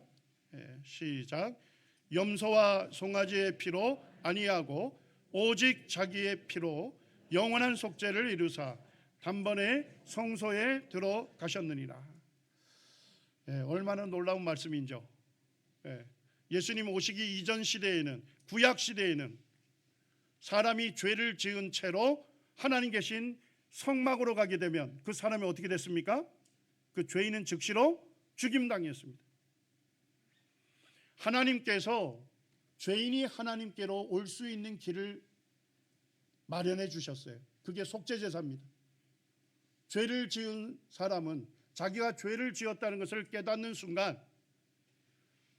시작. 염소와 송아지의 피로 아니하고 오직 자기의 피로 영원한 속죄를 이루사 단번에 성소에 들어가셨느니라. 얼마나 놀라운 말씀인죠. 예수님 오시기 이전 시대에는, 구약 시대에는 사람이 죄를 지은 채로 하나님 계신 성막으로 가게 되면 그 사람이 어떻게 됐습니까? 그 죄인은 즉시로 죽임당했습니다. 하나님께서 죄인이 하나님께로 올 수 있는 길을 마련해 주셨어요. 그게 속죄제사입니다. 죄를 지은 사람은 자기가 죄를 지었다는 것을 깨닫는 순간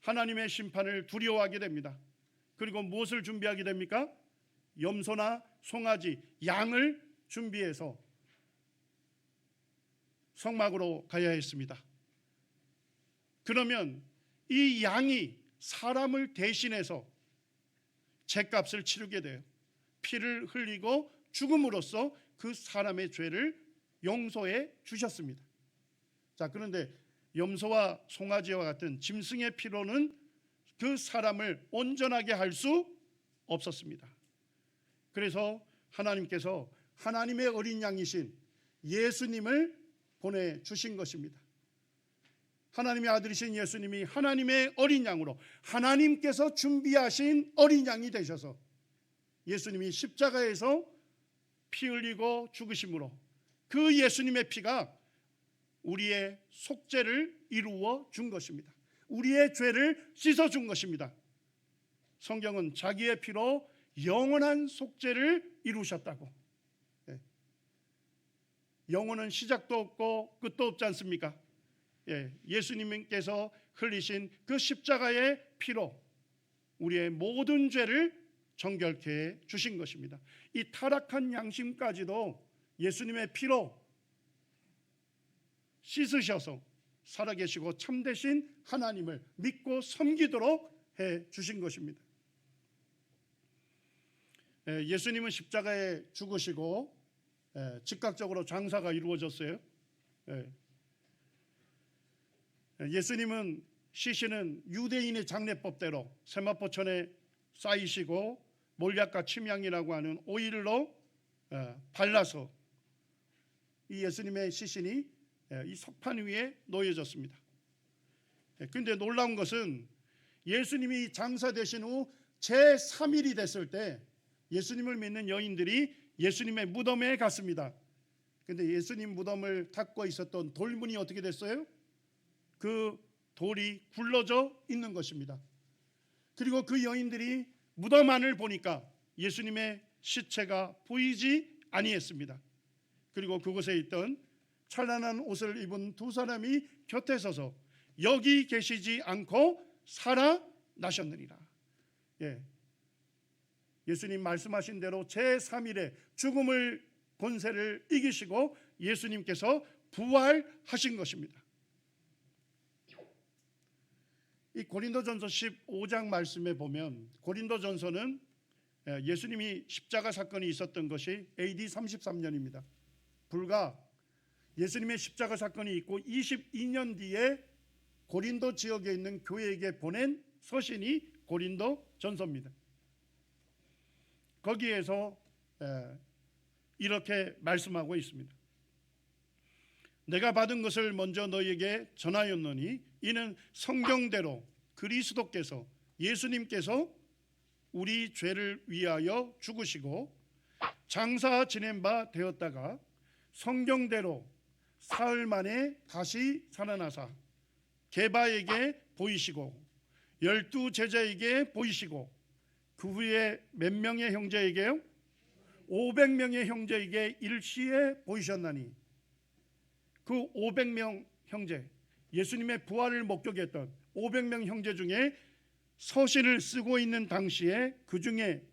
하나님의 심판을 두려워하게 됩니다. 그리고 무엇을 준비하게 됩니까? 염소나 송아지, 양을 준비해서 성막으로 가야 했습니다. 그러면 이 양이 사람을 대신해서 죄값을 치르게 돼요. 피를 흘리고 죽음으로써 그 사람의 죄를 용서해 주셨습니다. 자, 그런데 염소와 송아지와 같은 짐승의 피로는 그 사람을 온전하게 할 수 없었습니다. 그래서 하나님께서 하나님의 어린 양이신 예수님을 보내주신 것입니다. 하나님의 아들이신 예수님이 하나님의 어린 양으로 하나님께서 준비하신 어린 양이 되셔서 예수님이 십자가에서 피 흘리고 죽으심으로 그 예수님의 피가 우리의 속죄를 이루어 준 것입니다. 우리의 죄를 씻어 준 것입니다. 성경은 자기의 피로 영원한 속죄를 이루셨다고. 영혼은 시작도 없고 끝도 없지 않습니까? 예수님께서 흘리신 그 십자가의 피로 우리의 모든 죄를 정결케 해 주신 것입니다. 이 타락한 양심까지도 예수님의 피로 씻으셔서 살아계시고 참되신 하나님을 믿고 섬기도록 해 주신 것입니다. 예수님은 십자가에 죽으시고 즉각적으로 장사가 이루어졌어요. 예수님은 시신은 유대인의 장례법대로 세마포천에 쌓이시고 몰약과 침향이라고 하는 오일로 발라서 이 예수님의 시신이 이 석판 위에 놓여졌습니다. 그런데 놀라운 것은 예수님이 장사되신 후 제3일이 됐을 때 예수님을 믿는 여인들이 예수님의 무덤에 갔습니다. 그런데 예수님 무덤을 닦고 있었던 돌문이 어떻게 됐어요? 그 돌이 굴러져 있는 것입니다. 그리고 그 여인들이 무덤 안을 보니까 예수님의 시체가 보이지 아니했습니다. 그리고 그곳에 있던 찬란한 옷을 입은 두 사람이 곁에 서서 여기 계시지 않고 살아나셨느니라. 예수님 말씀하신 대로 제3일에 죽음을 권세를 이기시고 예수님께서 부활하신 것입니다. 이 고린도전서 15장 말씀에 보면, 고린도전서는 예수님이 십자가 사건이 있었던 것이 AD 33년입니다. 불과 예수님의 십자가 사건이 있고 22년 뒤에 고린도 지역에 있는 교회에게 보낸 서신이 고린도전서입니다. 거기에서 이렇게 말씀하고 있습니다. 내가 받은 것을 먼저 너희에게 전하였노니 이는 성경대로 그리스도께서, 예수님께서 우리 죄를 위하여 죽으시고 장사 지낸 바 되었다가 성경대로 사흘 만에 다시 살아나사 게바에게 보이시고 12 제자에게 보이시고 그 후에 몇 명의 형제에게요? 500명의 형제에게 일시에 보이셨나니, 그 500명 형제, 예수님의 부활을 목격했던 500명 형제 중에 서신을 쓰고 있는 당시에 그 중에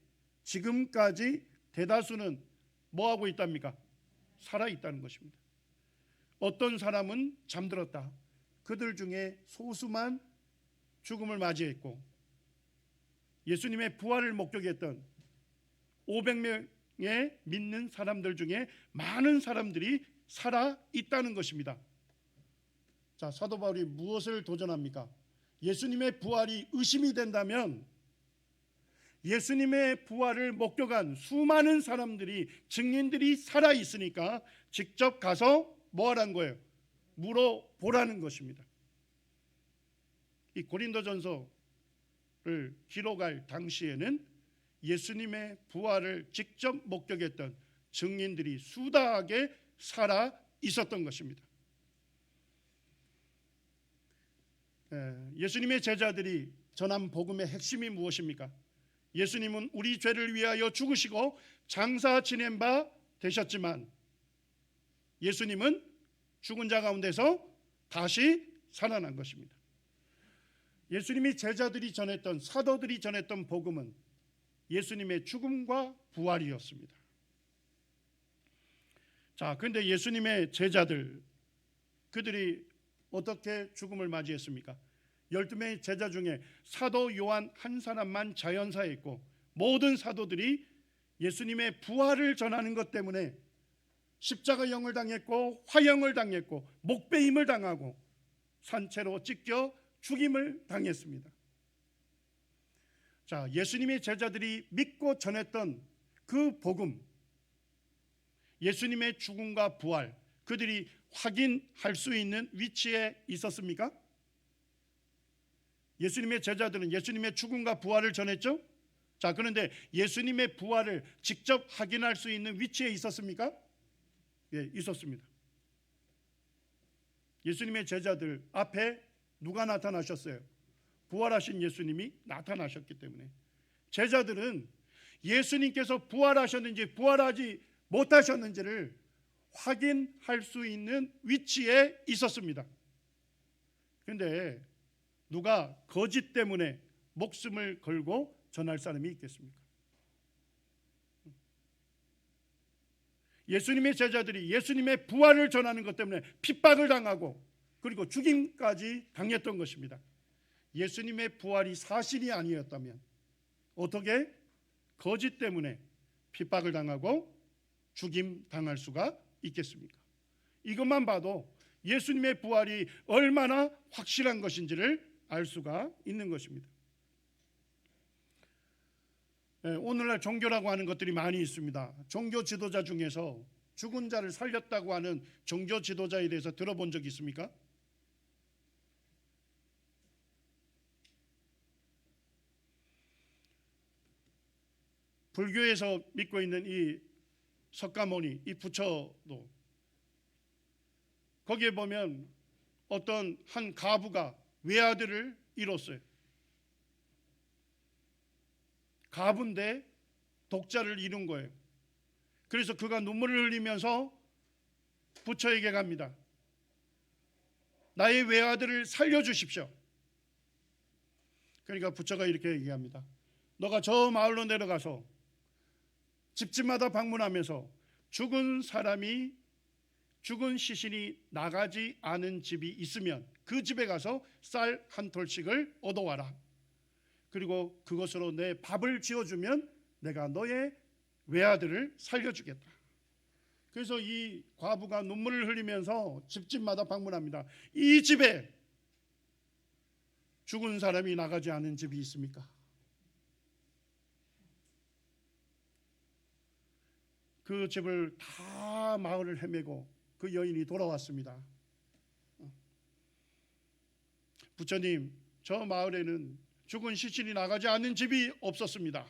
지금까지 대다수는 뭐하고 있답니까? 살아있다는 것입니다. 어떤 사람은 잠들었다. 그들 중에 소수만 죽음을 맞이했고 예수님의 부활을 목격했던 500명의 믿는 사람들 중에 많은 사람들이 살아있다는 것입니다. 자, 사도 바울이 무엇을 도전합니까? 예수님의 부활이 의심이 된다면 예수님의 부활을 목격한 수많은 사람들이, 증인들이 살아있으니까 직접 가서 뭐 하라는 거예요? 물어보라는 것입니다. 이 고린도전서를 기록할 당시에는 예수님의 부활을 직접 목격했던 증인들이 수다하게 살아 있었던 것입니다. 예수님의 제자들이 전한 복음의 핵심이 무엇입니까? 예수님은 우리 죄를 위하여 죽으시고 장사 지낸 바 되셨지만 예수님은 죽은 자 가운데서 다시 살아난 것입니다. 예수님이 제자들이 전했던, 사도들이 전했던 복음은 예수님의 죽음과 부활이었습니다. 자, 그런데 예수님의 제자들, 그들이 어떻게 죽음을 맞이했습니까? 12명의 제자 중에 사도 요한 한 사람만 자연사했고 모든 사도들이 예수님의 부활을 전하는 것 때문에 십자가형을 당했고 화형을 당했고 목베임을 당하고 산채로 찢겨 죽임을 당했습니다. 자, 예수님의 제자들이 믿고 전했던 그 복음, 예수님의 죽음과 부활, 그들이 확인할 수 있는 위치에 있었습니까? 예수님의 제자들은 예수님의 죽음과 부활을 전했죠? 자, 그런데 예수님의 부활을 직접 확인할 수 있는 위치에 있었습니까? 예, 있었습니다. 예수님의 제자들 앞에 누가 나타나셨어요? 부활하신 예수님이 나타나셨기 때문에 제자들은 예수님께서 부활하셨는지 부활하지 못하셨는지를 확인할 수 있는 위치에 있었습니다. 그런데 누가 거짓 때문에 목숨을 걸고 전할 사람이 있겠습니까? 예수님의 제자들이 예수님의 부활을 전하는 것 때문에 핍박을 당하고 그리고 죽임까지 당했던 것입니다. 예수님의 부활이 사실이 아니었다면 어떻게 거짓 때문에 핍박을 당하고 죽임 당할 수가 있겠습니까? 이것만 봐도 예수님의 부활이 얼마나 확실한 것인지를 알 수가 있는 것입니다. 오늘날 종교라고 하는 것들이 많이 있습니다. 종교 지도자 중에서 죽은 자를 살렸다고 하는 종교 지도자에 대해서 들어본 적 있습니까? 불교에서 믿고 있는 이 석가모니, 이 부처도 거기에 보면 어떤 한 가부가 외아들을 잃었어요. 가부인데 독자를 잃은 거예요. 그래서 그가 눈물을 흘리면서 부처에게 갑니다. 나의 외아들을 살려주십시오. 그러니까 부처가 이렇게 얘기합니다. 너가 저 마을로 내려가서 집집마다 방문하면서 죽은 시신이 나가지 않은 집이 있으면 그 집에 가서 쌀 한 톨씩을 얻어와라. 그리고 그것으로 내 밥을 지어주면 내가 너의 외아들을 살려주겠다. 그래서 이 과부가 눈물을 흘리면서 집집마다 방문합니다. 이 집에 죽은 사람이 나가지 않은 집이 있습니까? 그 집을 다 마을을 헤매고 그 여인이 돌아왔습니다. 부처님, 저 마을에는 죽은 시신이 나가지 않는 집이 없었습니다.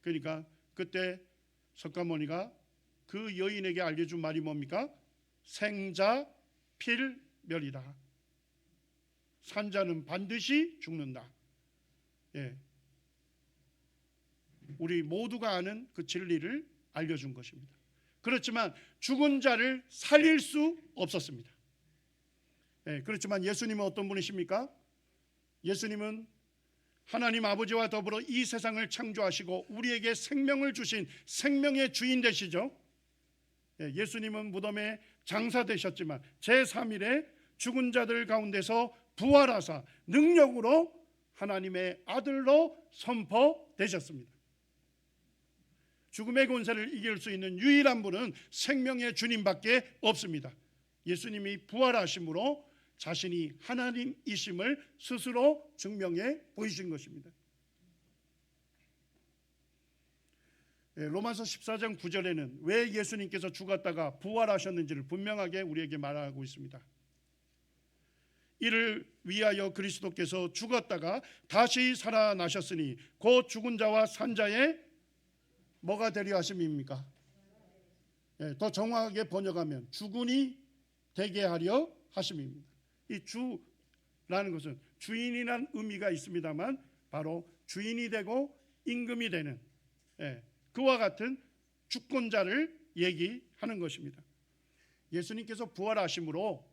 그러니까 그때 석가모니가 그 여인에게 알려준 말이 뭡니까? 생자 필멸이다. 산자는 반드시 죽는다. 예. 우리 모두가 아는 그 진리를 알려준 것입니다. 그렇지만 죽은 자를 살릴 수 없었습니다. 예, 그렇지만 예수님은 어떤 분이십니까? 예수님은 하나님 아버지와 더불어 이 세상을 창조하시고 우리에게 생명을 주신 생명의 주인 되시죠. 예, 예수님은 무덤에 장사되셨지만 제3일에 죽은 자들 가운데서 부활하사 능력으로 하나님의 아들로 선포되셨습니다. 죽음의 권세를 이길 수 있는 유일한 분은 생명의 주님밖에 없습니다. 예수님이 부활하심으로 자신이 하나님이심을 스스로 증명해 보이신 것입니다. 로마서 14장 9절에는 왜 예수님께서 죽었다가 부활하셨는지를 분명하게 우리에게 말하고 있습니다. 이를 위하여 그리스도께서 죽었다가 다시 살아나셨으니 곧 죽은 자와 산 자의 뭐가 되려 하심입니까? 더 정확하게 번역하면 주군이 되게 하려 하심입니다. 이 주라는 것은 주인이라는 의미가 있습니다만 바로 주인이 되고 임금이 되는 그와 같은 주권자를 얘기하는 것입니다. 예수님께서 부활하심으로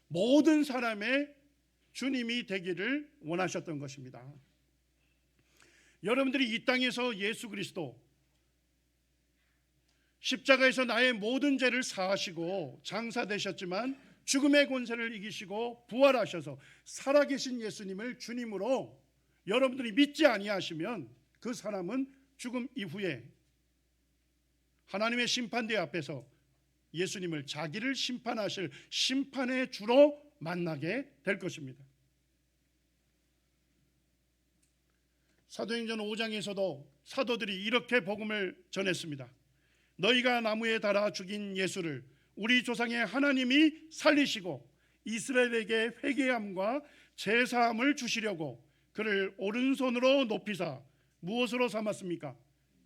모든 사람의 주님이 되기를 원하셨던 것입니다. 여러분들이 이 땅에서 예수 그리스도 십자가에서 나의 모든 죄를 사하시고 장사되셨지만 죽음의 권세를 이기시고 부활하셔서 살아계신 예수님을 주님으로 여러분들이 믿지 아니하시면 그 사람은 죽음 이후에 하나님의 심판대 앞에서 예수님을 자기를 심판하실 심판의 주로 만나게 될 것입니다. 사도행전 5장에서도 사도들이 이렇게 복음을 전했습니다. 너희가 나무에 달아 죽인 예수를 우리 조상의 하나님이 살리시고 이스라엘에게 회개함과 제사함을 주시려고 그를 오른손으로 높이사 무엇으로 삼았습니까?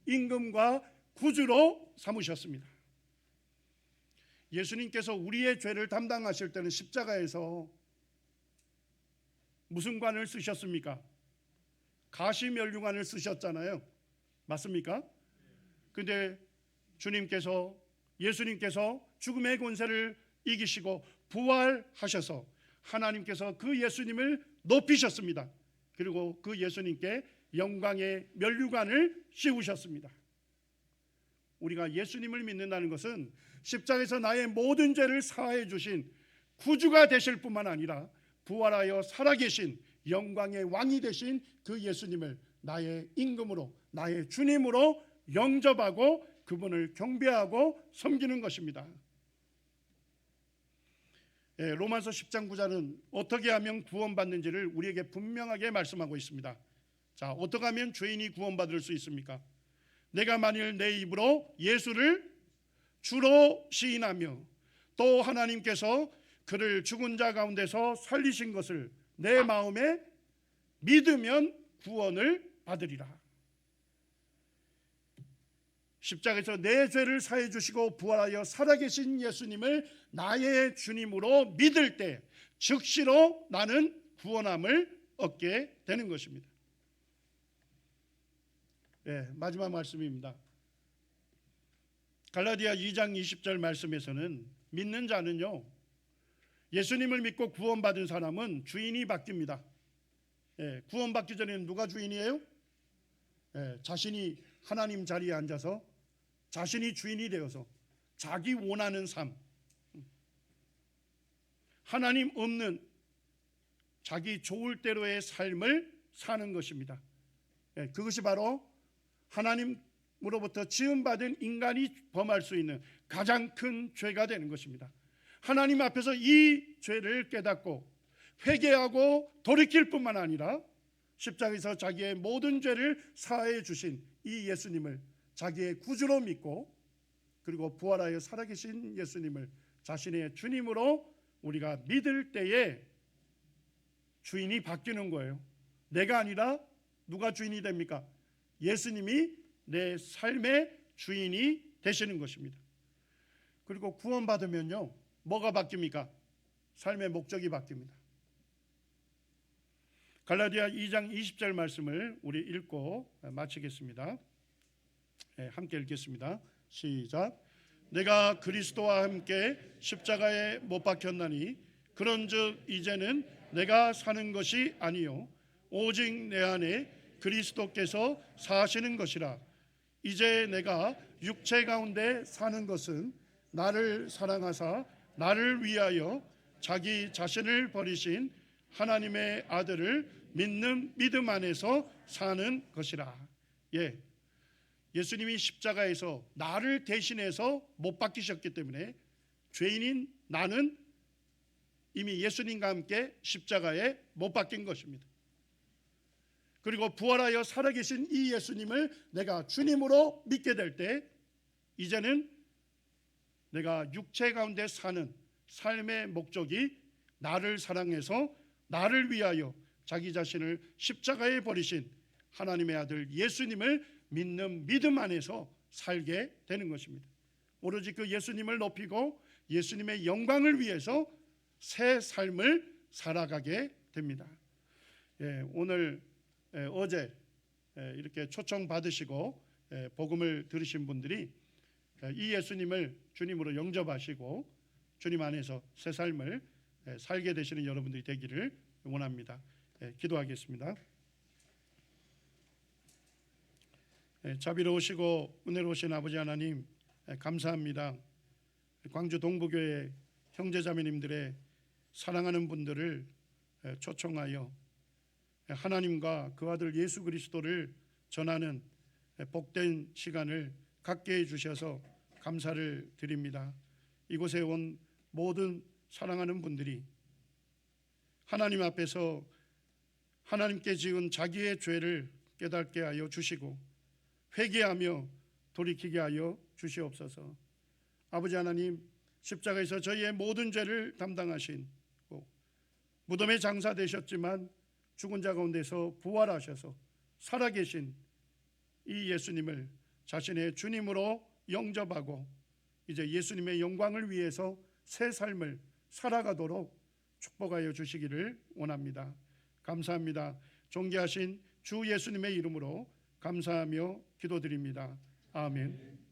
임금과 구주로 삼으셨습니다. 예수님께서 우리의 죄를 담당하실 때는 십자가에서 무슨 관을 쓰셨습니까? 가시면류관을 쓰셨잖아요. 맞습니까? 근데 예수님께서 죽음의 권세를 이기시고 부활하셔서 하나님께서 그 예수님을 높이셨습니다. 그리고 그 예수님께 영광의 면류관을 씌우셨습니다. 우리가 예수님을 믿는다는 것은 십자가에서 나의 모든 죄를 사하여 주신 구주가 되실 뿐만 아니라 부활하여 살아계신 영광의 왕이 되신 그 예수님을 나의 임금으로 나의 주님으로 영접하고 그분을 경배하고 섬기는 것입니다. 로마서 10장 9절은 어떻게 하면 구원받는지를 우리에게 분명하게 말씀하고 있습니다. 자, 어떻게 하면 죄인이 구원받을 수 있습니까? 내가 만일 내 입으로 예수를 주로 시인하며 또 하나님께서 그를 죽은 자 가운데서 살리신 것을 내 마음에 믿으면 구원을 받으리라. 십자가에서 내 죄를 사해 주시고 부활하여 살아계신 예수님을 나의 주님으로 믿을 때 즉시로 나는 구원함을 얻게 되는 것입니다. 마지막 말씀입니다. 갈라디아 2장 20절 말씀에서는 믿는 자는요 예수님을 믿고 구원받은 사람은 주인이 바뀝니다. 구원받기 전에는 누가 주인이에요? 자신이 하나님 자리에 앉아서 자신이 주인이 되어서 자기 원하는 삶, 하나님 없는 자기 좋을 대로의 삶을 사는 것입니다. 그것이 바로 하나님으로부터 지음받은 인간이 범할 수 있는 가장 큰 죄가 되는 것입니다. 하나님 앞에서 이 죄를 깨닫고 회개하고 돌이킬 뿐만 아니라 십자가에서 자기의 모든 죄를 사하여 주신 이 예수님을 자기의 구주로 믿고, 그리고 부활하여 살아계신 예수님을 자신의 주님으로 우리가 믿을 때에 주인이 바뀌는 거예요. 내가 아니라 누가 주인이 됩니까? 예수님이 내 삶의 주인이 되시는 것입니다. 그리고 구원받으면요, 뭐가 바뀝니까? 삶의 목적이 바뀝니다. 갈라디아 2장 20절 말씀을 우리 읽고 마치겠습니다. 함께 읽겠습니다. 시작. 내가 그리스도와 함께 십자가에 못 박혔나니 그런즉 이제는 내가 사는 것이 아니요 오직 내 안에 그리스도께서 사시는 것이라. 이제 내가 육체 가운데 사는 것은 나를 사랑하사 나를 위하여 자기 자신을 버리신 하나님의 아들을 믿는 믿음 안에서 사는 것이라. 예수님이 십자가에서 나를 대신해서 못 박히셨기 때문에 죄인인 나는 이미 예수님과 함께 십자가에 못 박힌 것입니다. 그리고 부활하여 살아계신 이 예수님을 내가 주님으로 믿게 될 때 이제는 내가 육체 가운데 사는 삶의 목적이 나를 사랑해서 나를 위하여 자기 자신을 십자가에 버리신 하나님의 아들 예수님을 믿는 믿음 안에서 살게 되는 것입니다. 오로지 그 예수님을 높이고 예수님의 영광을 위해서 새 삶을 살아가게 됩니다. 오늘 어제 이렇게 초청 받으시고 복음을 들으신 분들이 이 예수님을 주님으로 영접하시고 주님 안에서 새 삶을 살게 되시는 여러분들이 되기를 원합니다. 기도하겠습니다. 자비로우시고 은혜로우신 아버지 하나님, 감사합니다. 광주 동부교회 형제자매님들의 사랑하는 분들을 초청하여 하나님과 그 아들 예수 그리스도를 전하는 복된 시간을 갖게 해주셔서 감사를 드립니다. 이곳에 온 모든 사랑하는 분들이 하나님 앞에서 하나님께 지은 자기의 죄를 깨닫게 하여 주시고 회개하며 돌이키게 하여 주시옵소서. 아버지 하나님, 십자가에서 저희의 모든 죄를 담당하신 무덤에 장사되셨지만 죽은 자 가운데서 부활하셔서 살아계신 이 예수님을 자신의 주님으로 영접하고 이제 예수님의 영광을 위해서 새 삶을 살아가도록 축복하여 주시기를 원합니다. 감사합니다. 존귀하신 주 예수님의 이름으로 감사하며 기도드립니다. 아멘.